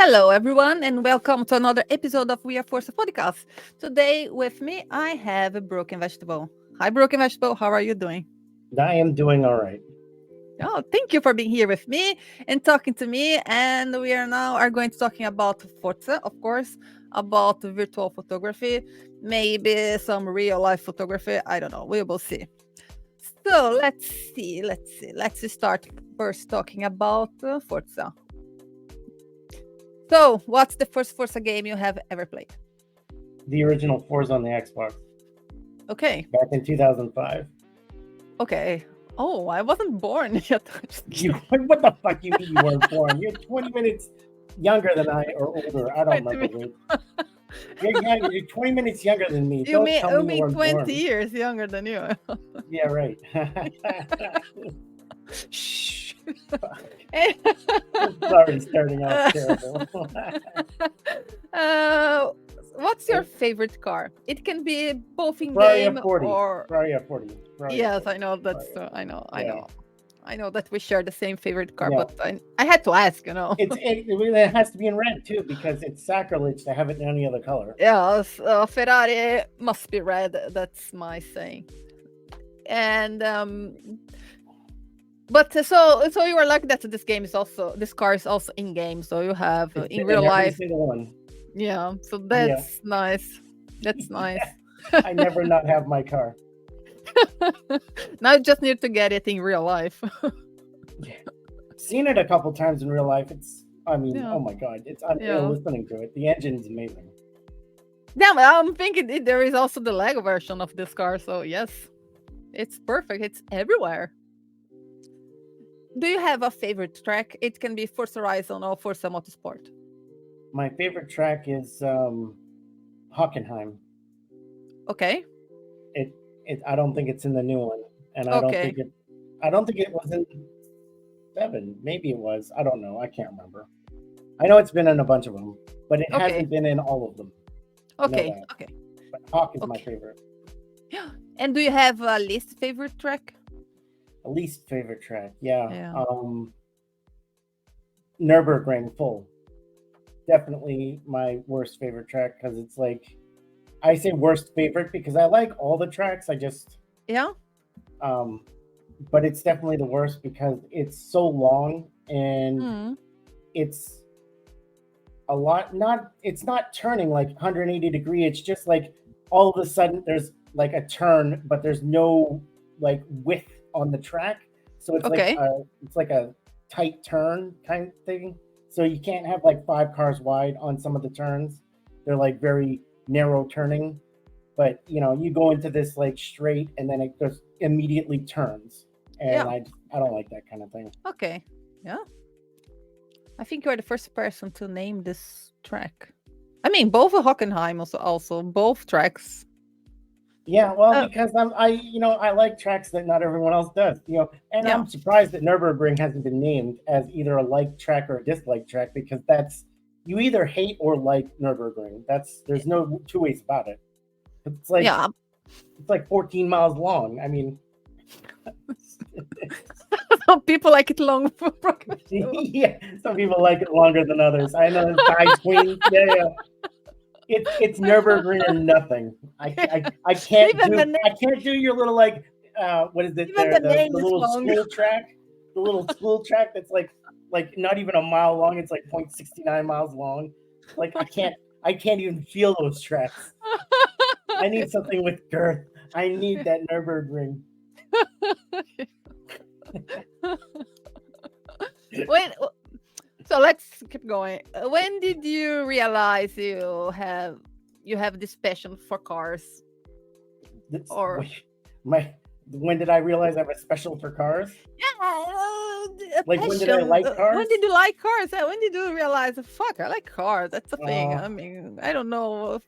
Hello, everyone, and welcome to another episode of We Are Forza podcast. Today, with me, I have a Broken Vegetable. Hi, Broken Vegetable. How are you doing? I am doing all right. Oh, thank you for being here with me and talking to me. And we are now are going to talking about Forza, of course, about virtual photography, maybe some real life photography. I don't know. We will see. So Let's start first talking about Forza. So, what's the first Forza game you have ever played? The original Forza on the Xbox Okay. back in 2005. Okay. Oh, I wasn't born yet. What the fuck you mean you weren't born? You're 20 minutes younger than I or older. I don't Wait a remember. minute. You're 20 minutes younger than me. You Don't mean, tell you me you mean weren't 20 born. years younger than you? Yeah, right. Shh. Sorry, starting off terrible. uh, what's your favorite car? It can be both in Ferrari game F40. or. Ferrari F40. Ferrari Yes, F40. I know that's. Ferrari I know. I Yeah. know. I know that we share the same favorite car, Yeah. but I had to ask, you know. It has to be in red too because it's sacrilege to have it in any other color. Yes, Ferrari must be red. That's my saying. And but so you are lucky that this car is also in game, so you have It's in been real in every life. single one. Yeah, so Yeah. that's nice. That's nice. I never not have my car. Now you just need to get it in real life. Seen it a couple times in real life. Yeah, Oh my god, it's unreal yeah. listening to it. The engine's amazing. Yeah, but I'm thinking there is also the Lego version of this car, so yes, it's perfect. It's everywhere. Do you have a favorite track? It can be Forza Horizon or Forza Motorsport. My favorite track is Hockenheim. Okay. It I don't think it's in the new one, and Okay. I don't think it was in 7. Maybe it was. I don't know. I can't remember. I know it's been in a bunch of them, but it Okay. hasn't been in all of them. I know Okay. that. Okay. But Hawk is my Okay. favorite. And do you have a least favorite track? Least favorite track. Yeah. Yeah. Nürburgring full. Definitely my worst favorite track because it's like I say worst favorite because I like all the tracks. I just Yeah. um but it's definitely the worst because it's so long and Mm. it's a lot not it's not turning like 180 degree. It's just like all of a sudden there's like a turn, but there's no like width on the track. So Okay. it's like a tight turn kind of thing. So you can't have like 5 cars wide on some of the turns. They're like very narrow turning. But you go into this like straight and then it just immediately turns. And Yeah. I don't like that kind of thing. Okay. Yeah. I think you are the first person to name this track. I mean, both of Hockenheim also both tracks. Yeah, well, Oh, because I like tracks that not everyone else does, and yeah. I'm surprised that Nürburgring hasn't been named as either a like track or a dislike track because that's you either hate or like Nürburgring. There's no two ways about it. It's like Yeah. it's like 14 miles long. I mean, Some people like it long. yeah, some people like it longer than others. I know it's Dive Queen. Yeah, yeah. It's Nürburgring or nothing. I Even the name, can't do your little like what is it even there the name the is little long. school track that's like not even a mile long. It's like 0.69 miles long. Like I can't even feel those tracks. I need something with girth. I need that Nürburgring. when so let's keep going. When did you realize you have this passion for cars? This, Or wait, my when did I realize I was special for cars? yeah, a Like when did I passion. like When cars? did you like cars? When did you realize, fuck, I like cars? That's a thing. Uh, I mean, I don't know.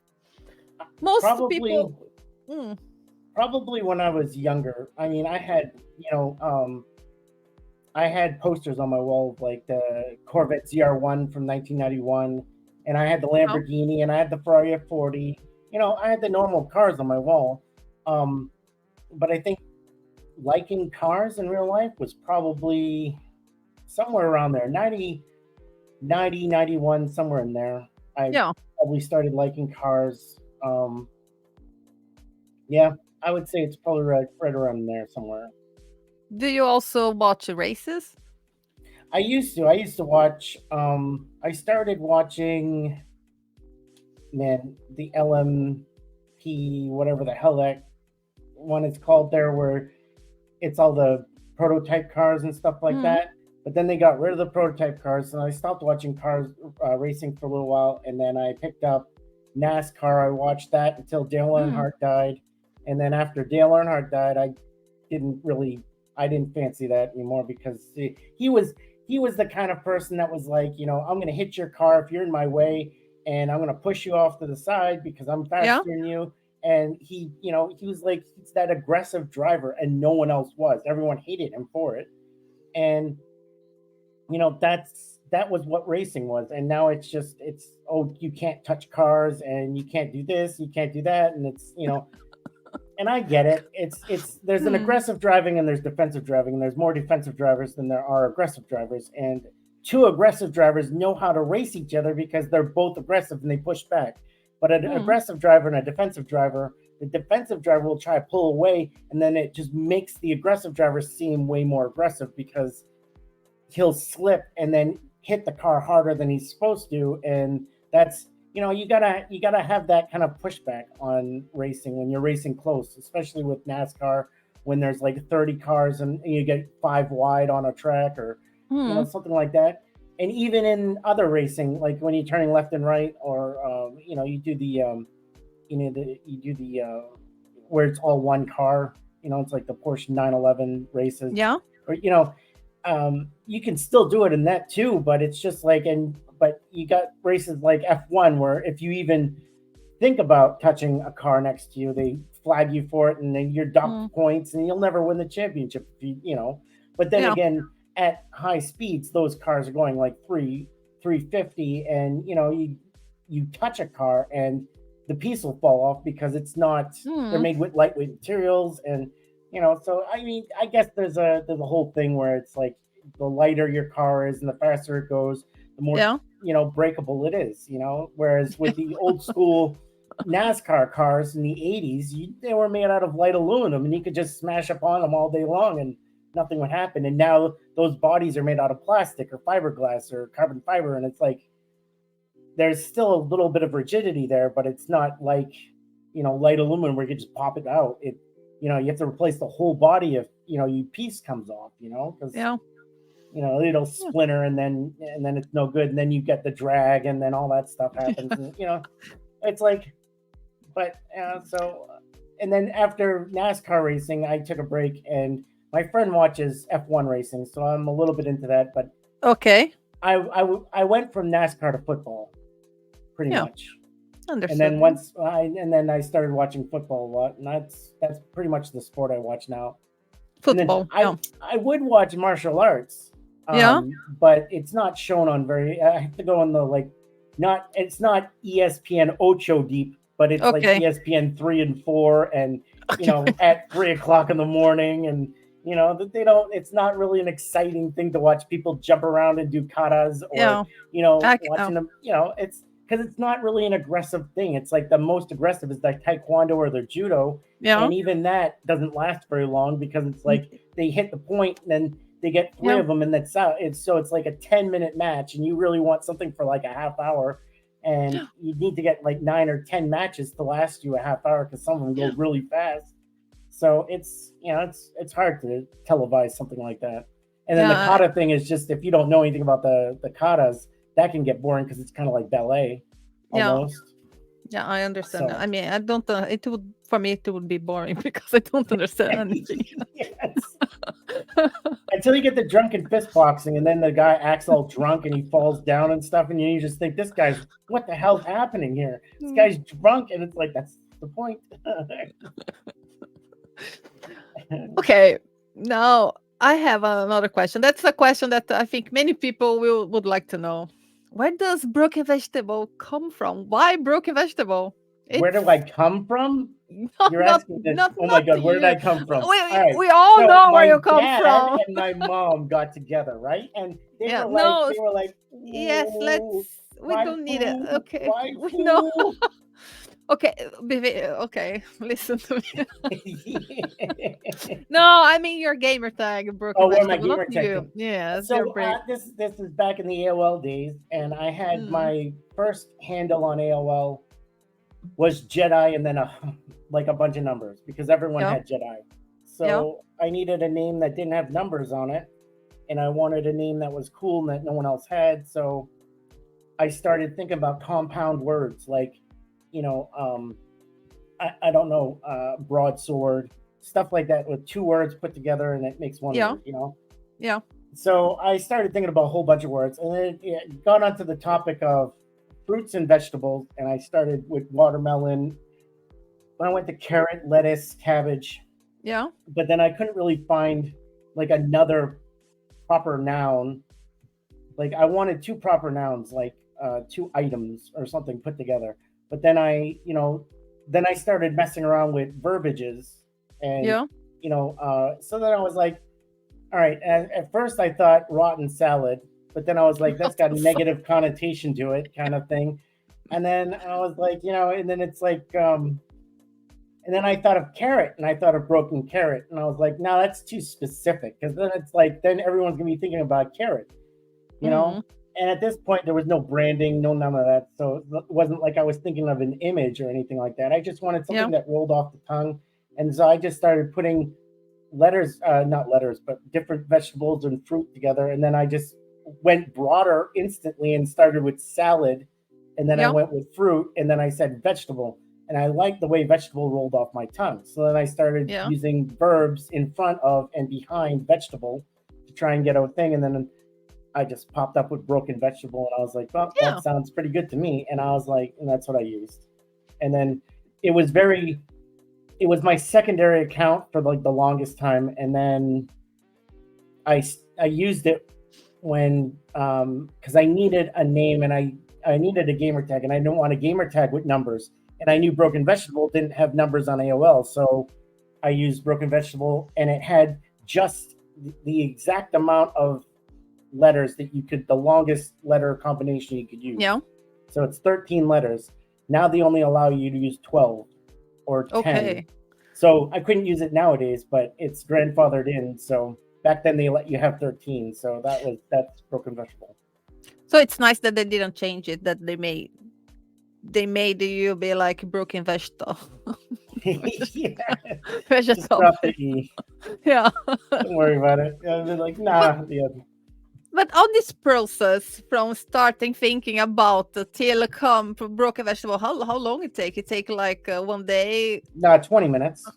Most probably people. Mm, Probably when I was younger. I mean, I had posters on my wall of like the Corvette ZR1 from 1991, and I had the oh, Lamborghini, and I had the Ferrari F40. I had the normal cars on my wall. Um, but I think liking cars in real life was probably somewhere around there, 90, 90, 91, somewhere in there. I Yeah. probably started liking cars. Yeah, I would say it's probably right around there somewhere. Do you also watch races? I used to. I used to watch. I started watching, man, the LMP, whatever the hell that one is called there, where it's all the prototype cars and stuff like Mm. that. But then they got rid of the prototype cars, and I stopped watching cars racing for a little while. And then I picked up NASCAR. I watched that until Dale Mm. Earnhardt died, and then after Dale Earnhardt died, didn't really, I didn't fancy that anymore because he was the kind of person that was like, I'm going to hit your car if you're in my way, and I'm going to push you off to the side because I'm Yeah. faster than you. And he was like, he's that aggressive driver, and no one else was. Everyone hated him for it, and that was what racing was. And now it's oh, you can't touch cars, and you can't do this, you can't do that, and and I get it. It's there's an Hmm. aggressive driving and there's defensive driving, and there's more defensive drivers than there are aggressive drivers. And two aggressive drivers know how to race each other because they're both aggressive and they push back. But an Hmm. aggressive driver and a defensive driver, the defensive driver will try to pull away, and then it just makes the aggressive driver seem way more aggressive because he'll slip and then hit the car harder than he's supposed to. And that's you gotta have that kind of pushback on racing when you're racing close, especially with NASCAR, when there's like 30 cars and you get five wide on a track, or Hmm. something like that. And even in other racing, like when you're turning left and right, or you do the you do the where it's all one car. It's like the Porsche 911 races, Yeah. or you can still do it in that too. But it's just like, but you got races like F1 where if you even think about touching a car next to you, they flag you for it, and then you're docked Hmm. points, and you'll never win the championship if But then Yeah. again, at high speeds, those cars are going like 350, and you touch a car and the piece will fall off because they're Hmm. made with lightweight materials. And so I mean, I guess there's a whole thing where it's like the lighter your car is and the faster it goes, the more Yeah. breakable it is. Whereas with the old school NASCAR cars in the 80s, they were made out of light aluminum, and you could just smash upon them all day long and nothing would happen. And now those bodies are made out of plastic or fiberglass or carbon fiber, and it's like there's still a little bit of rigidity there, but it's not like light aluminum where you can just pop it out. You have to replace the whole body if you piece comes off, because Yeah. it'll Yeah. splinter, and then it's no good, and then you get the drag, and then all that stuff happens, and it's like, but and then after NASCAR racing, I took a break, and my friend watches F1 racing, so I'm a little bit into that. But Okay. I went from NASCAR to football pretty Yeah. much. And Understood. then Yeah. I started watching football a lot, and that's pretty much the sport I watch now. And then Football. Yeah. I would watch martial arts, Yeah. but it's not shown on very. I have to go on the like, not it's not ESPN Ocho deep, but it's like Okay. ESPN 3 and 4, and Okay. at 3 o'clock in the morning, and that they don't. It's not really an exciting thing to watch people jump around and do katas, or Yeah. I can, oh. watching them. It's because it's not really an aggressive thing. It's like the most aggressive is like taekwondo or the judo, Yeah. and even that doesn't last very long because it's like they hit the point and then they get three Yeah. of them, and that's out. It's like a 10-minute match, and you really want something for like a half hour, and Yeah. you need to get like 9 or 10 matches to last you a half hour because some of them go Yeah. really fast. So it's hard to televise something like that. And then the Yeah. kata thing is just, if you don't know anything about the katas, that can get boring because it's kind of like ballet Yeah. almost. Yeah. I understand. So I mean, I don't. It would for me. It would be boring because I don't understand anything. yes. Until you get the drunken fist boxing, and then the guy acts all drunk and he falls down and stuff, and you just think, this guy's, what the hell's happening here? This Mm. guy's drunk, and it's like, that's the point. Okay. Now I have another question. That's a question that I think many people would like to know. Where does broken vegetable come from? Why broken vegetable? Where It's do I come from? No, You're asking this. Oh my not to God, where did you. I come from? We All right. we all So know where my you come dad from. and my mom got together, right? And Yeah, no, they were like, yes, ooh, let's. We my don't need it. food, Okay, my we know. food. Okay, okay, listen to me. No, I mean your gamer tag, Broken Oh, where my Vegetable, not gamer tag you. came. Yes, your So break. this is back in the AOL days, and I had Mm. my first handle on AOL was Jedi, and then like a bunch of numbers because everyone Yeah, had Jedi. yeah, So I needed a name that didn't have numbers on it, and I wanted a name that was cool and that no one else had. So I started thinking about compound words like, you know, I don't know, broadsword, stuff like that with two words put together and it makes one yeah, word, you know? yeah, So I started thinking about a whole bunch of words and then it got onto the topic of fruits and vegetables. And I started with watermelon. I went to carrot, lettuce, cabbage, yeah, but then I couldn't really find like another proper noun. Like I wanted two proper nouns, like two items or something put together. But then then I started messing around with verbiages, and yeah. so then I was like, all right. At first, I thought rotten salad, but then I was like, that's got a negative connotation to it, kind of thing. And then I was like, and then it's like, and then I thought of carrot, and I thought of broken carrot, and I was like, no, that's too specific because then it's like, then everyone's gonna be thinking about carrot, you know. Mm, And at this point, there was no branding, no none of that, so it wasn't like I was thinking of an image or anything like that. I just wanted yeah, something that rolled off the tongue, and so I just started putting letters, not letters, but different vegetables and fruit together. And then I just went broader instantly and started with salad. And then I yeah, went with fruit. And then I said vegetable. And I liked the way vegetable rolled off my tongue. So then I started yeah, using verbs in front of and behind vegetable to try and get a thing. And then I just popped up with broken vegetable. And I was like, well, that yeah. sounds pretty good to me. And I was like, and that's what I used. And then it was very it was my secondary account for like the longest time, and then I used it when because I needed a name and I needed a gamer tag and I didn't want a gamer tag with numbers, and I knew Broken Vegetable didn't have numbers on AOL, so I used Broken Vegetable and it had just the exact amount of letters that you could the longest letter combination you could use. Yeah. So it's 13 letters. Now they only allow you to use 12 or 10. Okay. So I couldn't use it nowadays, but it's grandfathered in. So back then they let you have 13. So that's Broken Vegetable. So it's nice that they didn't change it. That they made you be like broken vegetable. Yeah, just Vegetable. drop the E. Yeah. Don't worry about it. And they're like, nah. Yeah. But on this process from starting thinking about till come broken vegetable, how long it take? It take like 1 day. Nah, 20 minutes.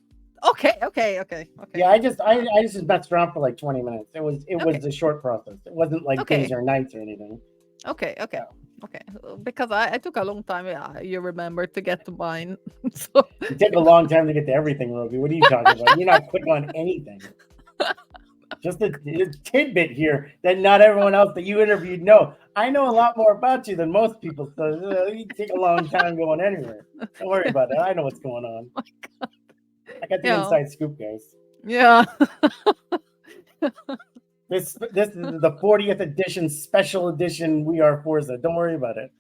Okay, okay, okay, Yeah, okay, I just messed around for like 20 minutes. It okay, was a short process. It wasn't like days okay, or nights or anything. okay, okay, Yeah. okay. Because I took a long time. You remember to get to mine. So It took a long time to get to everything, Roby. What are you talking about? You're not quick on anything. Just a tidbit here that not everyone else that you interviewed know. I know a lot more about you than most people, so you take a long time going anywhere. Don't worry about it. I know what's going on. I got the yeah, inside scoop, guys. yeah. This is the 40th edition, special edition. We Are Forza. Don't worry about it.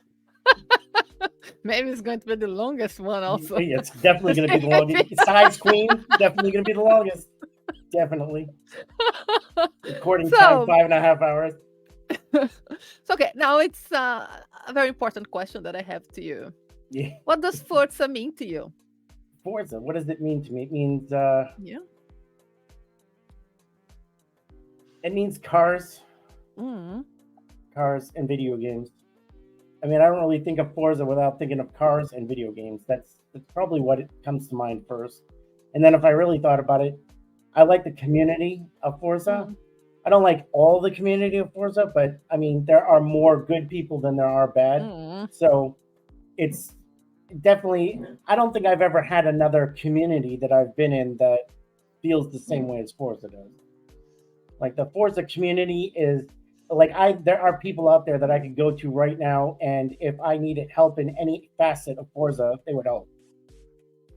Maybe it's going to be the longest one also. It's definitely going to be the longest. Size Queen, definitely going to be the longest. Definitely. Recording time So 5.5 hours. so okay, now it's a very important question that I have to you. Yeah. What does Forza mean to you? Forza. What does it mean to me? Yeah. It means cars, Mm. cars and video games. I mean, I don't really think of Forza without thinking of cars and video games. That's probably what it comes to mind first. And then if I really thought about it, I like the community of Forza. Mm. I don't like all the community of Forza, but I mean, there are more good people than there are bad. Mm. So it's definitely, I don't think I've ever had another community that I've been in that feels the same way as Forza does. Like the Forza community is like there are people out there that I could go to right now, and if I needed help in any facet of Forza, they would help.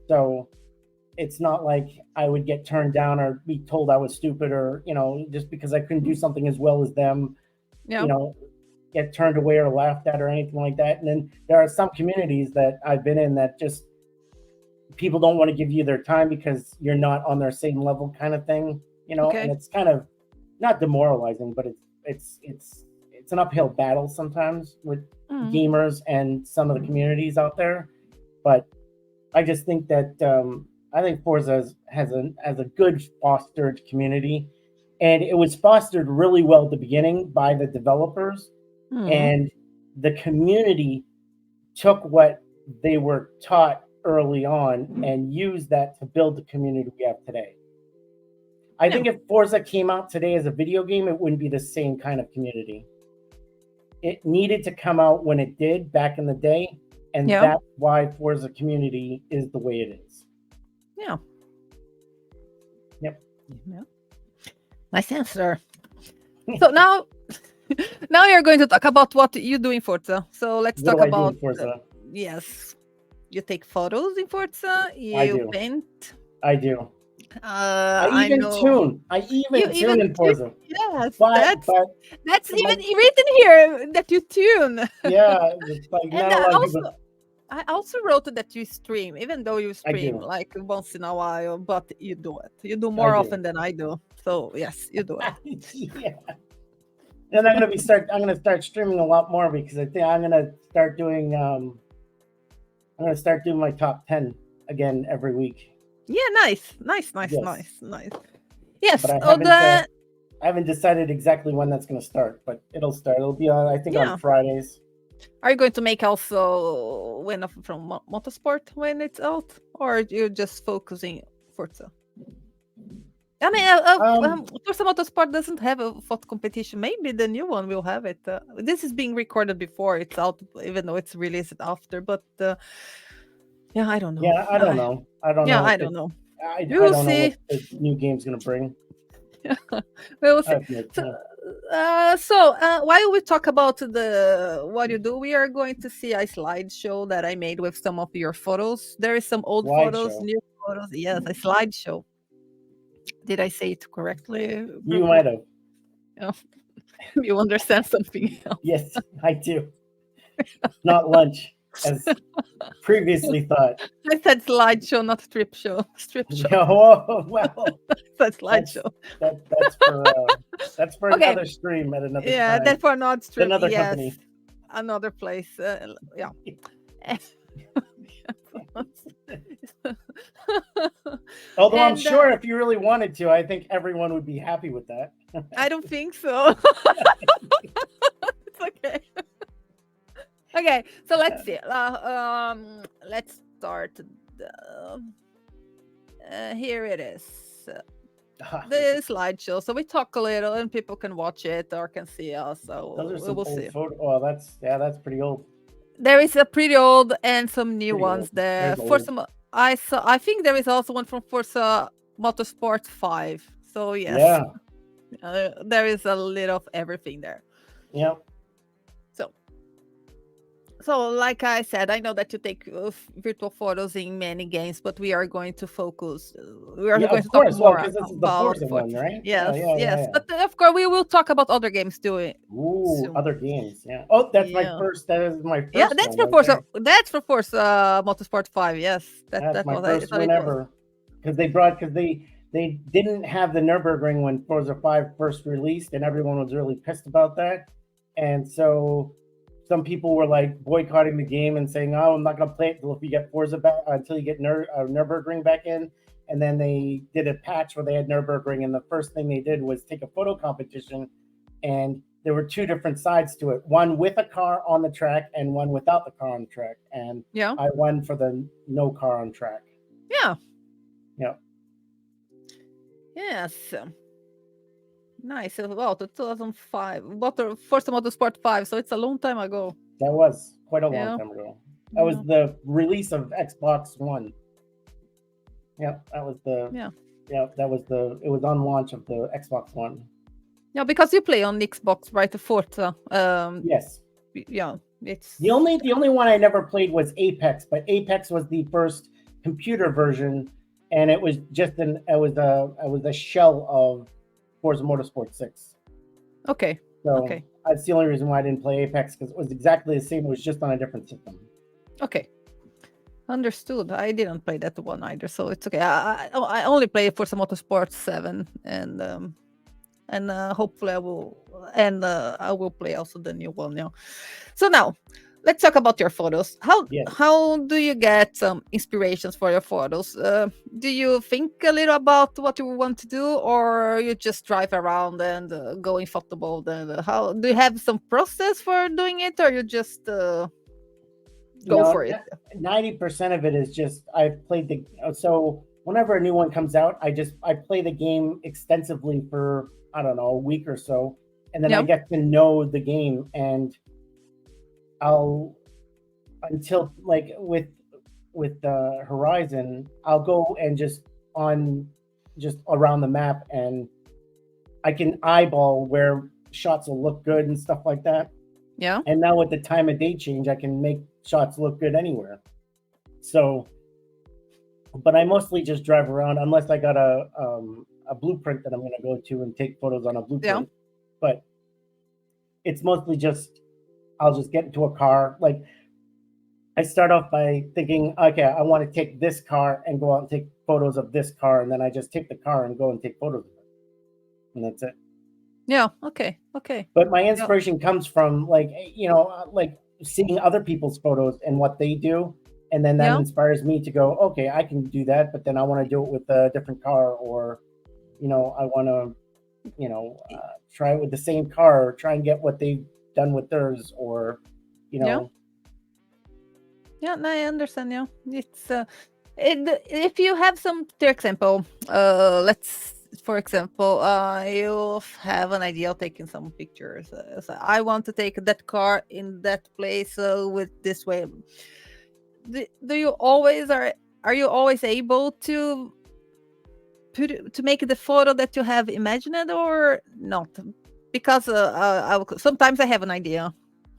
So it's not like I would get turned down or be told I was stupid, or just because I couldn't do something as well as them, Yeah. you know, get turned away or laughed at or anything like that. And then there are some communities that I've been in that just people don't want to give you their time because you're not on their same level, kind of thing. And Okay. it's kind of not demoralizing, but it's an uphill battle sometimes with Mm. gamers and some of the communities out there. But I just think that I think Forza has a good fostered community, and it was fostered really well at the beginning by the developers, Mm. and the community took what they were taught early on and used that to build the community we have today. I Yeah. think if Forza came out today as a video game, it wouldn't be the same kind of community. It needed to come out when it did back in the day, and Yeah. that's why Forza community is the way it is. Yeah. Yep. Yeah. Nice answer. So now, now you're going to talk about what you do in Forza. So let's What talk do I do about in Forza? yes, you take photos in Forza. I You do. paint. I do. I I even know tune. I you even tune even in Forza. yes. But That's my even written here that you tune. yeah, it's like And not a lot of people. I also wrote that you stream, even though you I stream do. like once in a while, but you do it. You do I more do. often than I do. So yes, you do it. Yeah. And I'm gonna start streaming a lot more because I think I'm gonna start doing my top 10 again every week. Yeah, nice, nice, nice, Yes. nice, nice. But Yes. Oh, I haven't decided exactly when that's gonna start, but it'll start. It'll be on, I think, on yeah. Fridays. Are you going to make also from motorsport when it's out, or you're just focusing Forza? I mean, Forza Motorsport doesn't have a photo competition. Maybe the new one will have it. This is being recorded before it's out, even though it's released after. But yeah, I don't know. Yeah, I don't know. I don't Yeah, know I if don't know. We I will don't know what see. the new game's gonna bring. We will I see. have no So, clue. while we talk about the what you do, we are going to see a slideshow that I made with some of your photos. There is some old photos, Slideshow. new photos. Yes, a slideshow. Did I say it correctly, You might have. Oh, you understand something else. Yes, I do. Not lunch, as previously thought. I said slideshow, not strip show. Strip show. Oh, well, I said that's slideshow. that's for Okay. another stream at another Yeah, time, that for not strip. another Yes, company. another place. Yeah. Although I'm And sure if you really wanted to, I think everyone would be happy with that. I don't think so. It's okay. Okay, so let's see. Let's start. Here it is. The slideshow. So we talk a little, and people can watch it or can see us. So Those are we some will old see. photos. Oh, that's pretty old. There is a pretty old and some new Pretty ones old. there. There's For old. some, I saw. I think there is also one from Forza Motorsport 5. So yes, Yeah. there is a little of everything there. Yep. So, like I said, I know that you take virtual photos in many games, but we are going to focus. We are Yeah, going of to talk course. Well, more because this is the about Forza one, Forza. right? Yeah, Yes, yeah, yeah, yes. yeah. But of course, we will talk about other games too Ooh, soon. other games. Yeah. Oh, that's my Yeah, first. That is my yeah. first That's one for right Forza. there. That's for Forza Motorsport 5. Yes, That's that my was. I first thought one it was. ever. Because they didn't have the Nürburgring when Forza 5 first released, and everyone was really pissed about that. And so some people were like boycotting the game and saying, "Oh, I'm not going to play it until if you get Forza back, until you get Nürburgring back in." And then they did a patch where they had Nürburgring, and the first thing they did was take a photo competition, and there were two different sides to it: one with a car on the track and one without the car on the track. And Yeah. I won for the no car on track. Yeah. Yeah. Yes. Nice. Wow, 2005. Forza Motorsport 5. So it's a long time ago. That was quite a long Yeah. time ago. That was the release of Xbox One. Yeah, that was the it was on launch of the Xbox One. Yeah, because you play on Xbox, right? Forza. Yes. Yeah, it's The only one I never played was Apex, but Apex was the first computer version and it was just a shell of Forza Motorsport 6. Okay. So Okay. that's the only reason why I didn't play Apex, because it was exactly the same. It was just on a different system. Okay. Understood. I didn't play that one either, so it's okay. I only played Forza Motorsport 7, and hopefully I will play also the new one now. So now let's talk about your photos. Yes. How do you get some inspirations for your photos? Do you think a little about what you want to do, or you just drive around and go in photo mode? And how do you have some process for doing it, or you just go No, for it? 90% of it is just I've played the so whenever a new one comes out, I play the game extensively for, I don't know, a week or so, and then I Yeah. get to know the game, and I'll until like with Horizon, I'll go and just around the map, and I can eyeball where shots will look good and stuff like that. Yeah. And now with the time of day change, I can make shots look good anywhere. So, but I mostly just drive around unless I got a blueprint that I'm going to go to and take photos on a Yeah. blueprint. But it's mostly just I'll just get into a car. Like I start off by thinking, okay, I want to take this car and go out and take photos of this car, and then I just take the car and go and take photos of it, and that's it. Yeah. Okay. Okay. But my Yeah. inspiration comes from like seeing other people's photos and what they do, and then that Yeah. inspires me to go, okay, I can do that, but then I want to do it with a different car, or I want to try it with the same car, or try and get what they've done with theirs, or you Yeah. know Yeah, no, I understand. Yeah, if you have some, for example, let's, for example, you have an idea of taking some pictures. So I want to take that car in that place with this way. Do you always are you always able to to make the photo that you have imagined or not? Because sometimes I have an idea.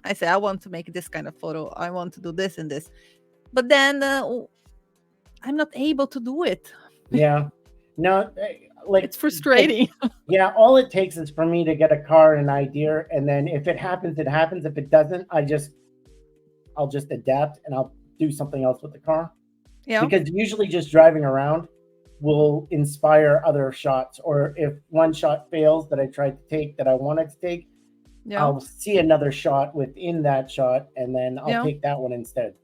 I say I want to make this kind of photo. I want to do this and this, but then I'm not able to do it. yeah, no, like It's it, frustrating. yeah, all it takes is for me to get a car and an idea, and then if it happens, it happens. If it doesn't, I'll just adapt and I'll do something else with the car, Yeah, because usually just driving around will inspire other shots. Or if one shot fails that I tried to take that I wanted to take, yeah, I'll see another shot within that shot, and then I'll yeah, take that one instead.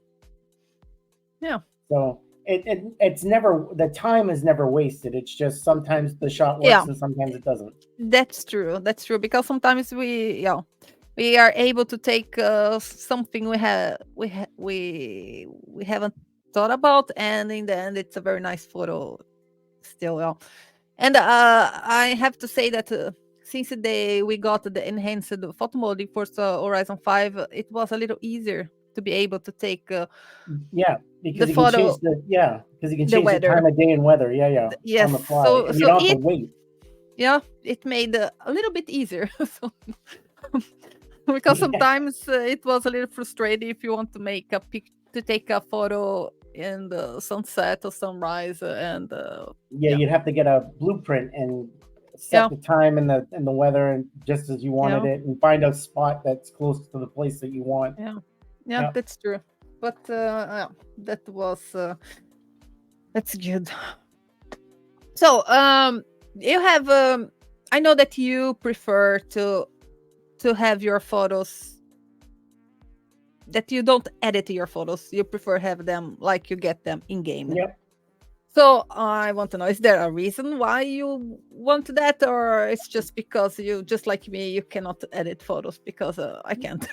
yeah, So it's never, the time is never wasted. It's just sometimes the shot yeah. works and sometimes it doesn't. That's true. That's true. Because sometimes we are able to take something we haven't thought about, and in the end, it's a very nice photo still. Yeah. And I have to say that since the day we got the enhanced photo mode in Forza Horizon 5, it was a little easier to be able to take Yeah, the because you can change photo, the the weather. time of day and weather. Yeah, yeah, on Yes, the fly, and you so don't have to it, wait. yeah, it made a little bit easier. So, because Yeah, sometimes it was a little frustrating if you want to make a pic to take a photo in the sunset or sunrise, and yeah, yeah, you'd have to get a blueprint and set yeah, the time and the weather, and just as you wanted yeah, it, and find a spot that's close to the place that you want. yeah, yeah. Yeah. That's true. But yeah, that was that's good. So you have I know that you prefer to have your photos, that you don't edit your photos. You prefer have them like you get them in game. Yep. So I want to know, is there a reason why you want that, or it's just because you, just like me, you cannot edit photos because I can't?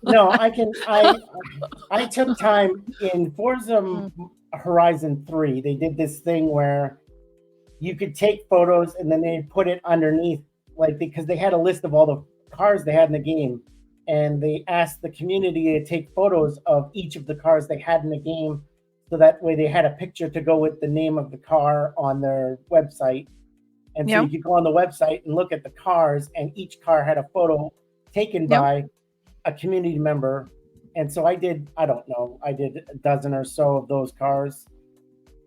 No, I can. I took time in Forza Mm, Horizon 3. They did this thing where you could take photos and then they put it underneath, like, because they had a list of all the cars they had in the game, and they asked the community to take photos of each of the cars they had in the game, so that way they had a picture to go with the name of the car on their website. And so yeah, you could go on the website and look at the cars, and each car had a photo taken yeah, by a community member. And so I did, I don't know, I did a dozen or so of those cars.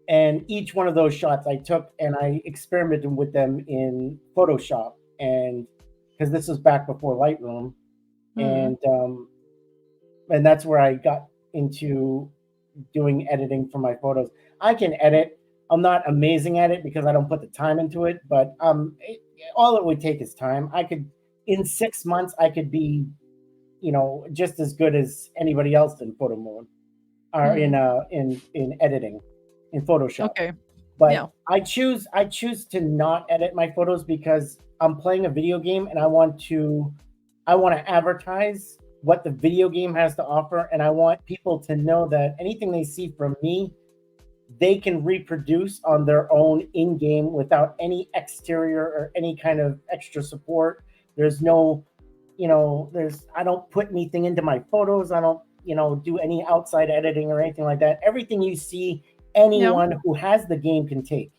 And each one of those shots I took and I experimented with them in Photoshop, and because this was back before Lightroom, Mm. and that's where I got into doing editing for my photos. I can edit. I'm not amazing at it because I don't put the time into it, but all it would take is time. I could, in 6 months, I could be, just as good as anybody else in photo mode or Mm. in editing in Photoshop. Okay. Yeah. But I choose to not edit my photos because I'm playing a video game and I want to advertise what the video game has to offer, and I want people to know that anything they see from me, they can reproduce on their own in game without any exterior or any kind of extra support. There's no, there's I don't put anything into my photos. I don't, do any outside editing or anything like that. Everything you see, Yeah. anyone who has the game can take.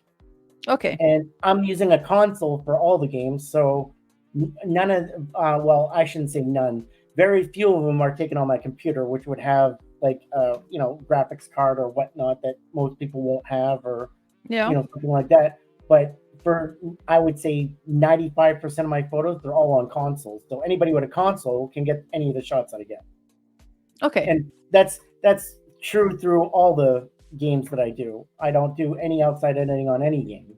Okay. And I'm using a console for all the games, so none of well, I shouldn't say none. Very few of them are taken on my computer, which would have like graphics card or whatnot that most people won't have, or Yeah. something like that. But for I would say 95% of my photos, they're all on consoles. So anybody with a console can get any of the shots that I get, Okay. and that's true through all the games that I do. I don't do any outside editing on any game.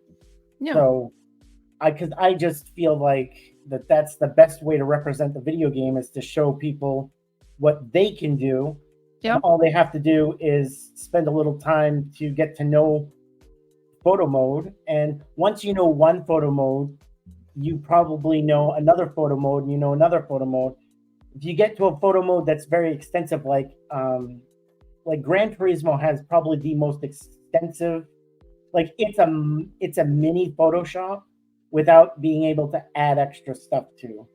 Yeah. So because I just feel like that's the best way to represent the video game is to show people what they can do, and Yeah. all they have to do is spend a little time to get to know photo mode. And once you know one photo mode, you probably know another photo mode, and you know another photo mode. If you get to a photo mode that's very extensive, like Gran Turismo has probably the most extensive, like it's a mini Photoshop without being able to add extra stuff to,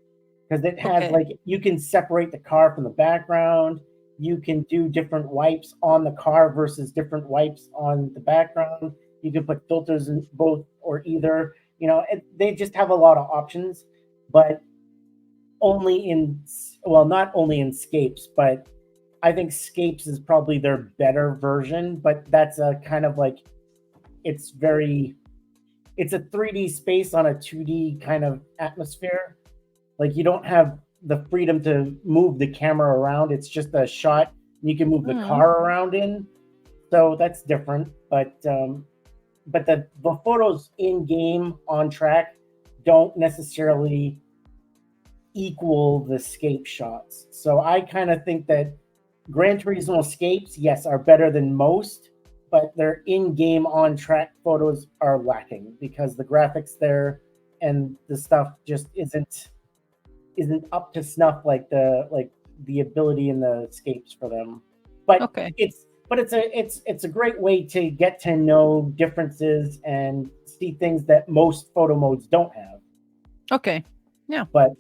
because it has, Okay. like, you can separate the car from the background. You can do different wipes on the car versus different wipes on the background. You can put filters in both or either. They just have a lot of options, but only in, well, not only in Scapes, but I think Scapes is probably their better version. But that's a kind of like, it's very, it's a 3D space on a 2D kind of atmosphere. Like, you don't have the freedom to move the camera around. It's just a shot. And you can move the Mm. car around in, so that's different. But the photos in game on track don't necessarily equal the scape shots. So I kind of think that Gran Turismo escapes, yes, are better than most, but their in-game on-track photos are lacking because the graphics there and the stuff just isn't up to snuff, like the ability in the escapes for them. But Okay. it's a great way to get to know differences and see things that most photo modes don't have. Okay. Yeah. But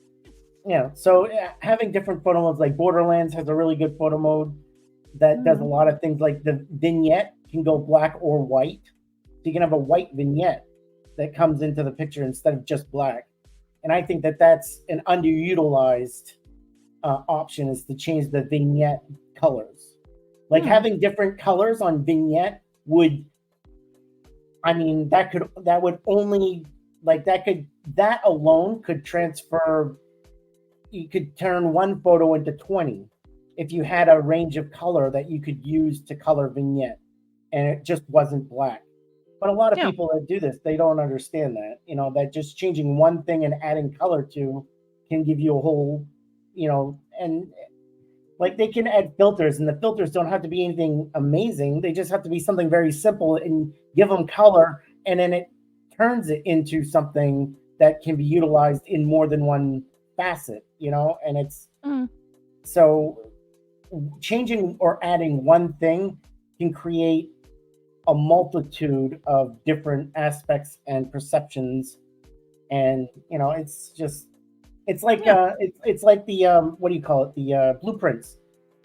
so having different photo modes, like Borderlands has a really good photo mode that does a Mm. lot of things. Like the vignette can go black or white. So you can have a white vignette that comes into the picture instead of just black. And I think that that's an underutilized option, is to change the vignette colors. Like, Mm. having different colors on vignette would, I mean, that would only, like, that alone could transfer. You could turn one photo into 20 if you had a range of color that you could use to color vignette, and it just wasn't black. But a lot of Yeah. people that do this, they don't understand that, that just changing one thing and adding color to can give you a whole, and like, they can add filters, and the filters don't have to be anything amazing. They just have to be something very simple and give them color, and then it turns it into something that can be utilized in more than one facet, and it's Mm. so changing or adding one thing can create a multitude of different aspects and perceptions. And it's just, it's like Yeah. it's like the what do you call it, the blueprints.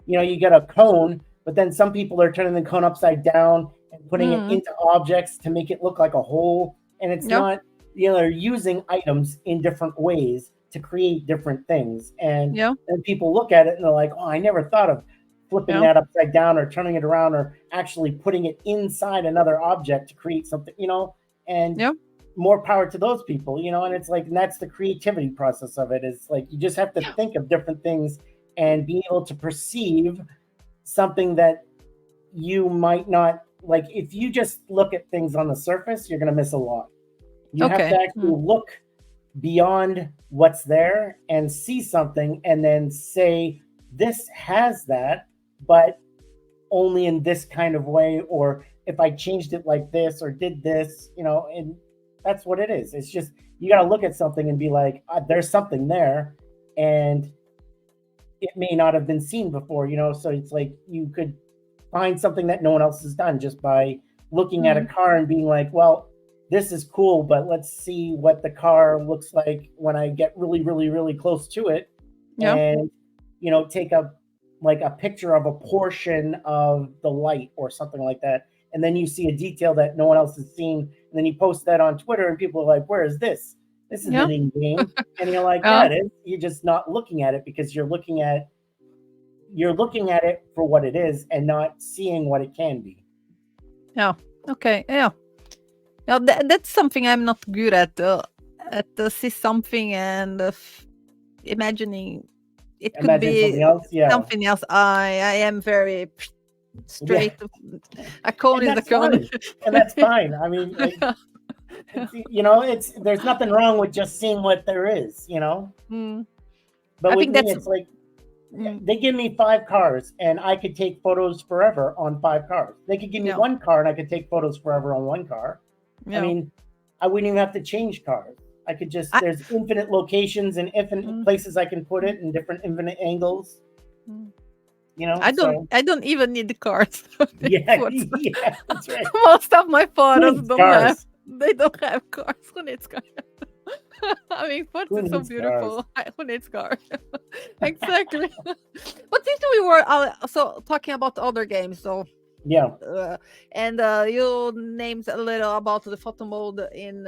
You get a cone, but then some people are turning the cone upside down and putting it Mm. into objects to make it look like a hole, and it's Yeah. not, they're using items in different ways to create different things. And Yeah. then people look at it and they're like, oh, I never thought of flipping Yeah. that upside down or turning it around or actually putting it inside another object to create something, and Yeah. more power to those people, and it's like, and that's the creativity process of it. Is like, you just have to Yeah. think of different things and be able to perceive something that you might not like. If you just look at things on the surface, you're going to miss a lot. You have to Okay. actually look beyond what's there and see something and then say, this has that, but only in this kind of way, or if I changed it like this or did this, and that's what it is. It's just, you got to look at something and be like, there's something there, and it may not have been seen before, so it's like you could find something that no one else has done just by looking at a Mm. car and being like, well, this is cool, but let's see what the car looks like when I get really, really, really close to it, Yeah. and take a picture of a portion of the light or something like that, and then you see a detail that no one else has seen, and then you post that on Twitter, and people are like, where is this? This isn't Yeah. in game. And you're like, yeah, Yeah. it is. You're just not looking at it because you're looking at it for what it is and not seeing what it can be. Yeah. Okay. Yeah. Now that's something I'm not good at see something and imagining it could Imagine something be else. Yeah. something else. I am very Yeah. straight. A cone And is a that's cone. fine. And that's fine. I mean, like, it's there's nothing wrong with just seeing what there is. Mm. But I with think me, that's it's like, mm, they give me 5 cars and I could take photos forever on 5 cars. They could give me yeah, 1 car and I could take photos forever on 1 car. I yeah. mean, I wouldn't even have to change cars. I could just, I there's infinite locations and infinite mm, places I can put it in different infinite angles, mm. so I don't even need the cards. yeah, What yeah, that's right. most of my Who photos needs don't have. cars? They don't have cars. Who needs cars? I mean, Forza Who is so needs cars? beautiful. Who needs cars? Exactly. But since we were so talking about other games, so Yeah, uh, and you named a little about the photo mode in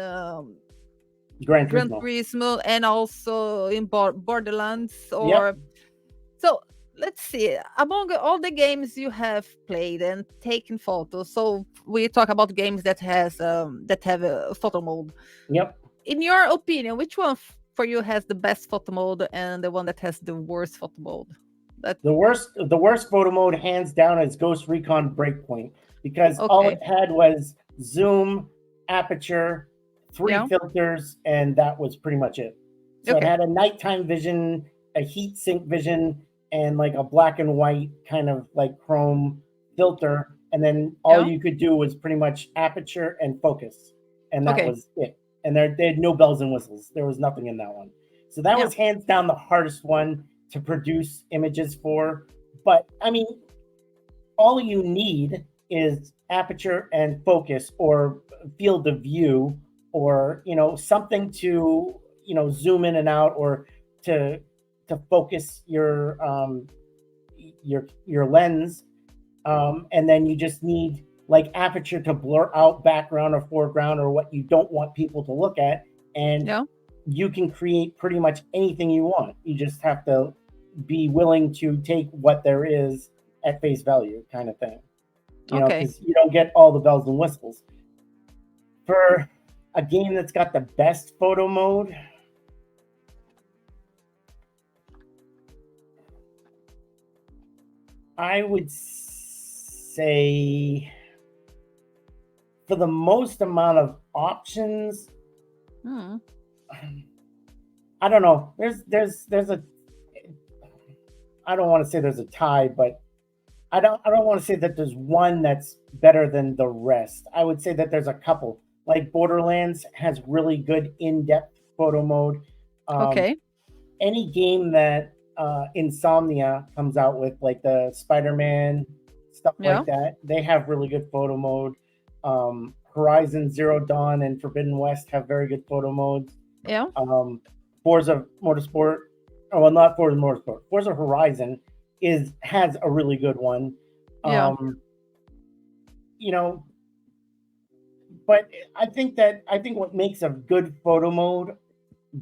Gran Gran Turismo. Turismo and also in Borderlands. Yep. Or so let's see. Among all the games you have played and taken photos, so we talk about games that have a photo mode. Yep. In your opinion, which one for you has the best photo mode and the one that has the worst photo mode? That The worst photo mode, hands down, is Ghost Recon Breakpoint, because all okay. it had was zoom, aperture, three Yeah. filters, and that was pretty much it. So it Okay. had a nighttime vision, a heat sink vision, and like a black and white kind of like chrome filter, and then all Yeah. you could do was pretty much aperture and focus, and that Okay. was it. And they had no bells and whistles. There was nothing in that one. So that Yeah. was hands down the hardest one to produce images for. But I mean, all you need is aperture and focus, or field of view, or something to zoom in and out, or to focus your lens, and then you just need like aperture to blur out background or foreground or what you don't want people to look at, and Yeah. you can create pretty much anything you want. You just have to be willing to take what there is at face value, kind of thing. Okay. Because you don't get all the bells and whistles. For a game that's got the best photo mode, I would say, for the most amount of options, Hmm. I don't know. There's a, I don't want to say there's a tie, but I don't want to say that there's one that's better than the rest. I would say that there's a couple. Like Borderlands has really good in-depth photo mode. Um, Okay. any game that Insomnia comes out with, like the Spider-Man stuff Yeah. like that, they have really good photo mode. Horizon Zero Dawn and Forbidden West have very good photo modes. Yeah. Um, Forza Motorsport, oh, well, not Forza Motorsport. Forza Horizon has a really good one. Yeah. Um, you know, but I think what makes a good photo mode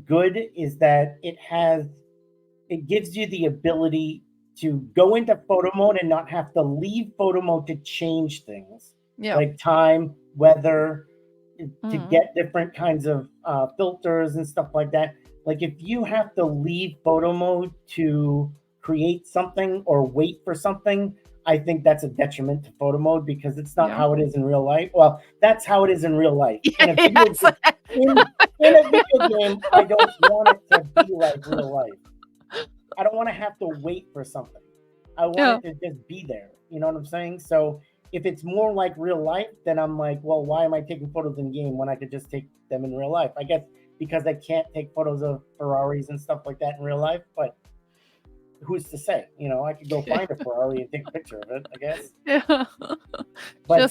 good is that it gives you the ability. to go into photo mode and not have to leave photo mode to change things Yeah. like time, weather, to Mm. get different kinds of filters and stuff like that. Like if you have to leave photo mode to create something or wait for something, I think that's a detriment to photo mode because it's not Yeah. how it is in real life. Well, that's how it is in real life. In a video Yes. in a video game, I don't want it to be like real life. I don't want to have to wait for something. I want Yeah. it to just be there. You know what I'm saying? So if it's more like real life, then I'm like, well, why am I taking photos in game when I could just take them in real life? I guess because I can't take photos of Ferraris and stuff like that in real life, but who's to say? You know, I could go find a Ferrari and take a picture of it, I guess. Yeah. But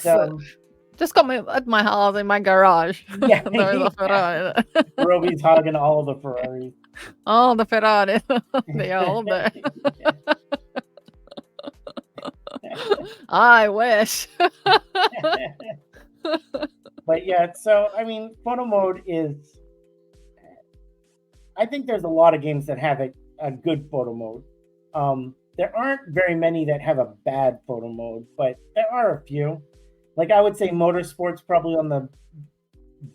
Just come at my house in my garage. yeah, There's a Ferrari. Robi's hogging all the Ferraris. All the Ferrari. They are all there. I wish. But yeah, so I mean, photo mode is. I think there's a lot of games that have a good photo mode. There aren't very many that have a bad photo mode, but there are a few. Like I would say, Motorsport's probably on the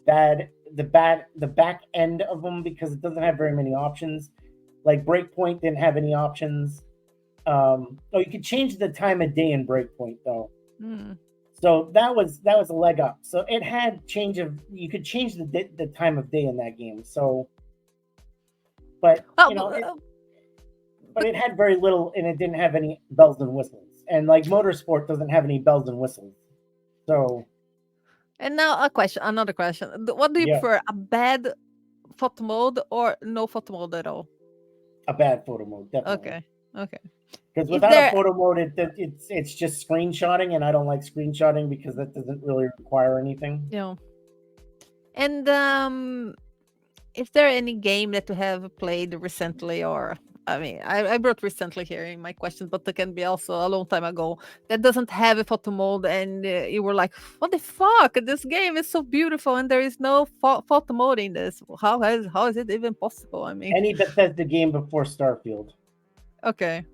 back end of them because it doesn't have very many options. Like Breakpoint didn't have any options. Oh, you could change the time of day in Breakpoint though. Mm. So that was a leg up. So it had you could change the time of day in that game. So, but Oh, you know, but it had very little, and it didn't have any bells and whistles. And like Motorsport doesn't have any bells and whistles. So, and now another question. What do you yeah, prefer, a bad photo mode or no photo mode at all? a bad photo mode, definitely. Okay. Okay. Because Is without a there photo mode, it's just screenshotting, and I don't like screenshotting because that doesn't really require anything. Yeah. And is there any game that you have played recently, or I mean, I brought recently here in my questions, but it can be also a long time ago that doesn't have a photo mode, and you were like, "What the fuck? This game is so beautiful, and there is no photo mode in this. How is it even possible?" I mean, Any Bethesda game before Starfield, okay,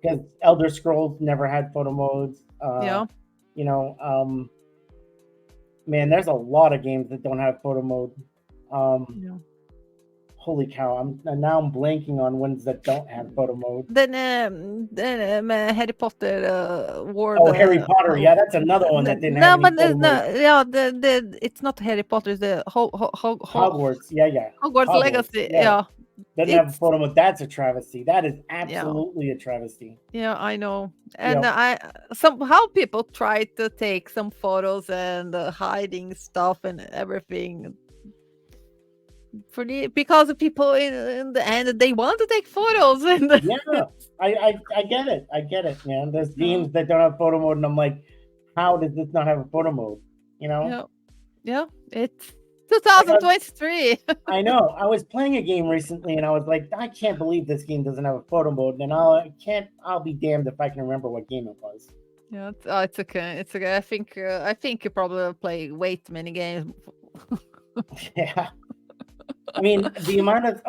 because Elder Scrolls never had photo modes. yeah, You know, man, there's a lot of games that don't have photo mode. yeah. Holy cow! I'm blanking on ones that don't have photo mode. Then Harry Potter world. Oh, Harry Potter. Yeah, that's another one that didn't have No, any but photo no, mode. yeah, the it's not Harry Potter. It's the Hogwarts. Yeah. Hogwarts Hogwarts. Legacy. Yeah. Yeah, Doesn't have a it's photo mode. That's a travesty. That is yeah, absolutely a travesty. yeah. I know, and Yep. somehow people try to take some photos and hiding stuff and everything because the people in the end they want to take photos and Yeah. I get it. I get it, man. There's yeah, games that don't have photo mode, and I'm like, how does this not have a photo mode? You know? yeah, yeah. It's Like 2023. I know. I was playing a game recently, and I was like, I can't believe this game doesn't have a photo mode. And I'll be damned if I can remember what game it was. Yeah, it's okay. It's okay. I think you probably play way too many games. Yeah. I mean, the amount of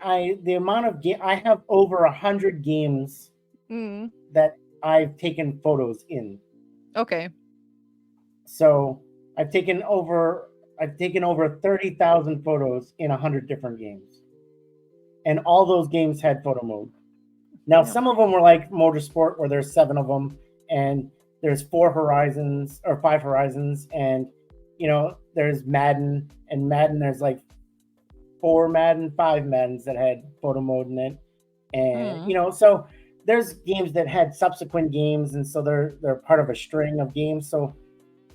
I have over 100 games Mm, that I've taken photos in. okay. So I've taken over 30,000 photos in 100 different games, and all those games had photo mode. Now, Yeah. some of them were like Motorsport, where there's 7 of them, and there's 4 horizons or 5 horizons, and you know there's Madden, and Madden there's like 4 Madden, 5 Maddens that had photo mode in it, and you know so there's games that had subsequent games, and so they're part of a string of games. So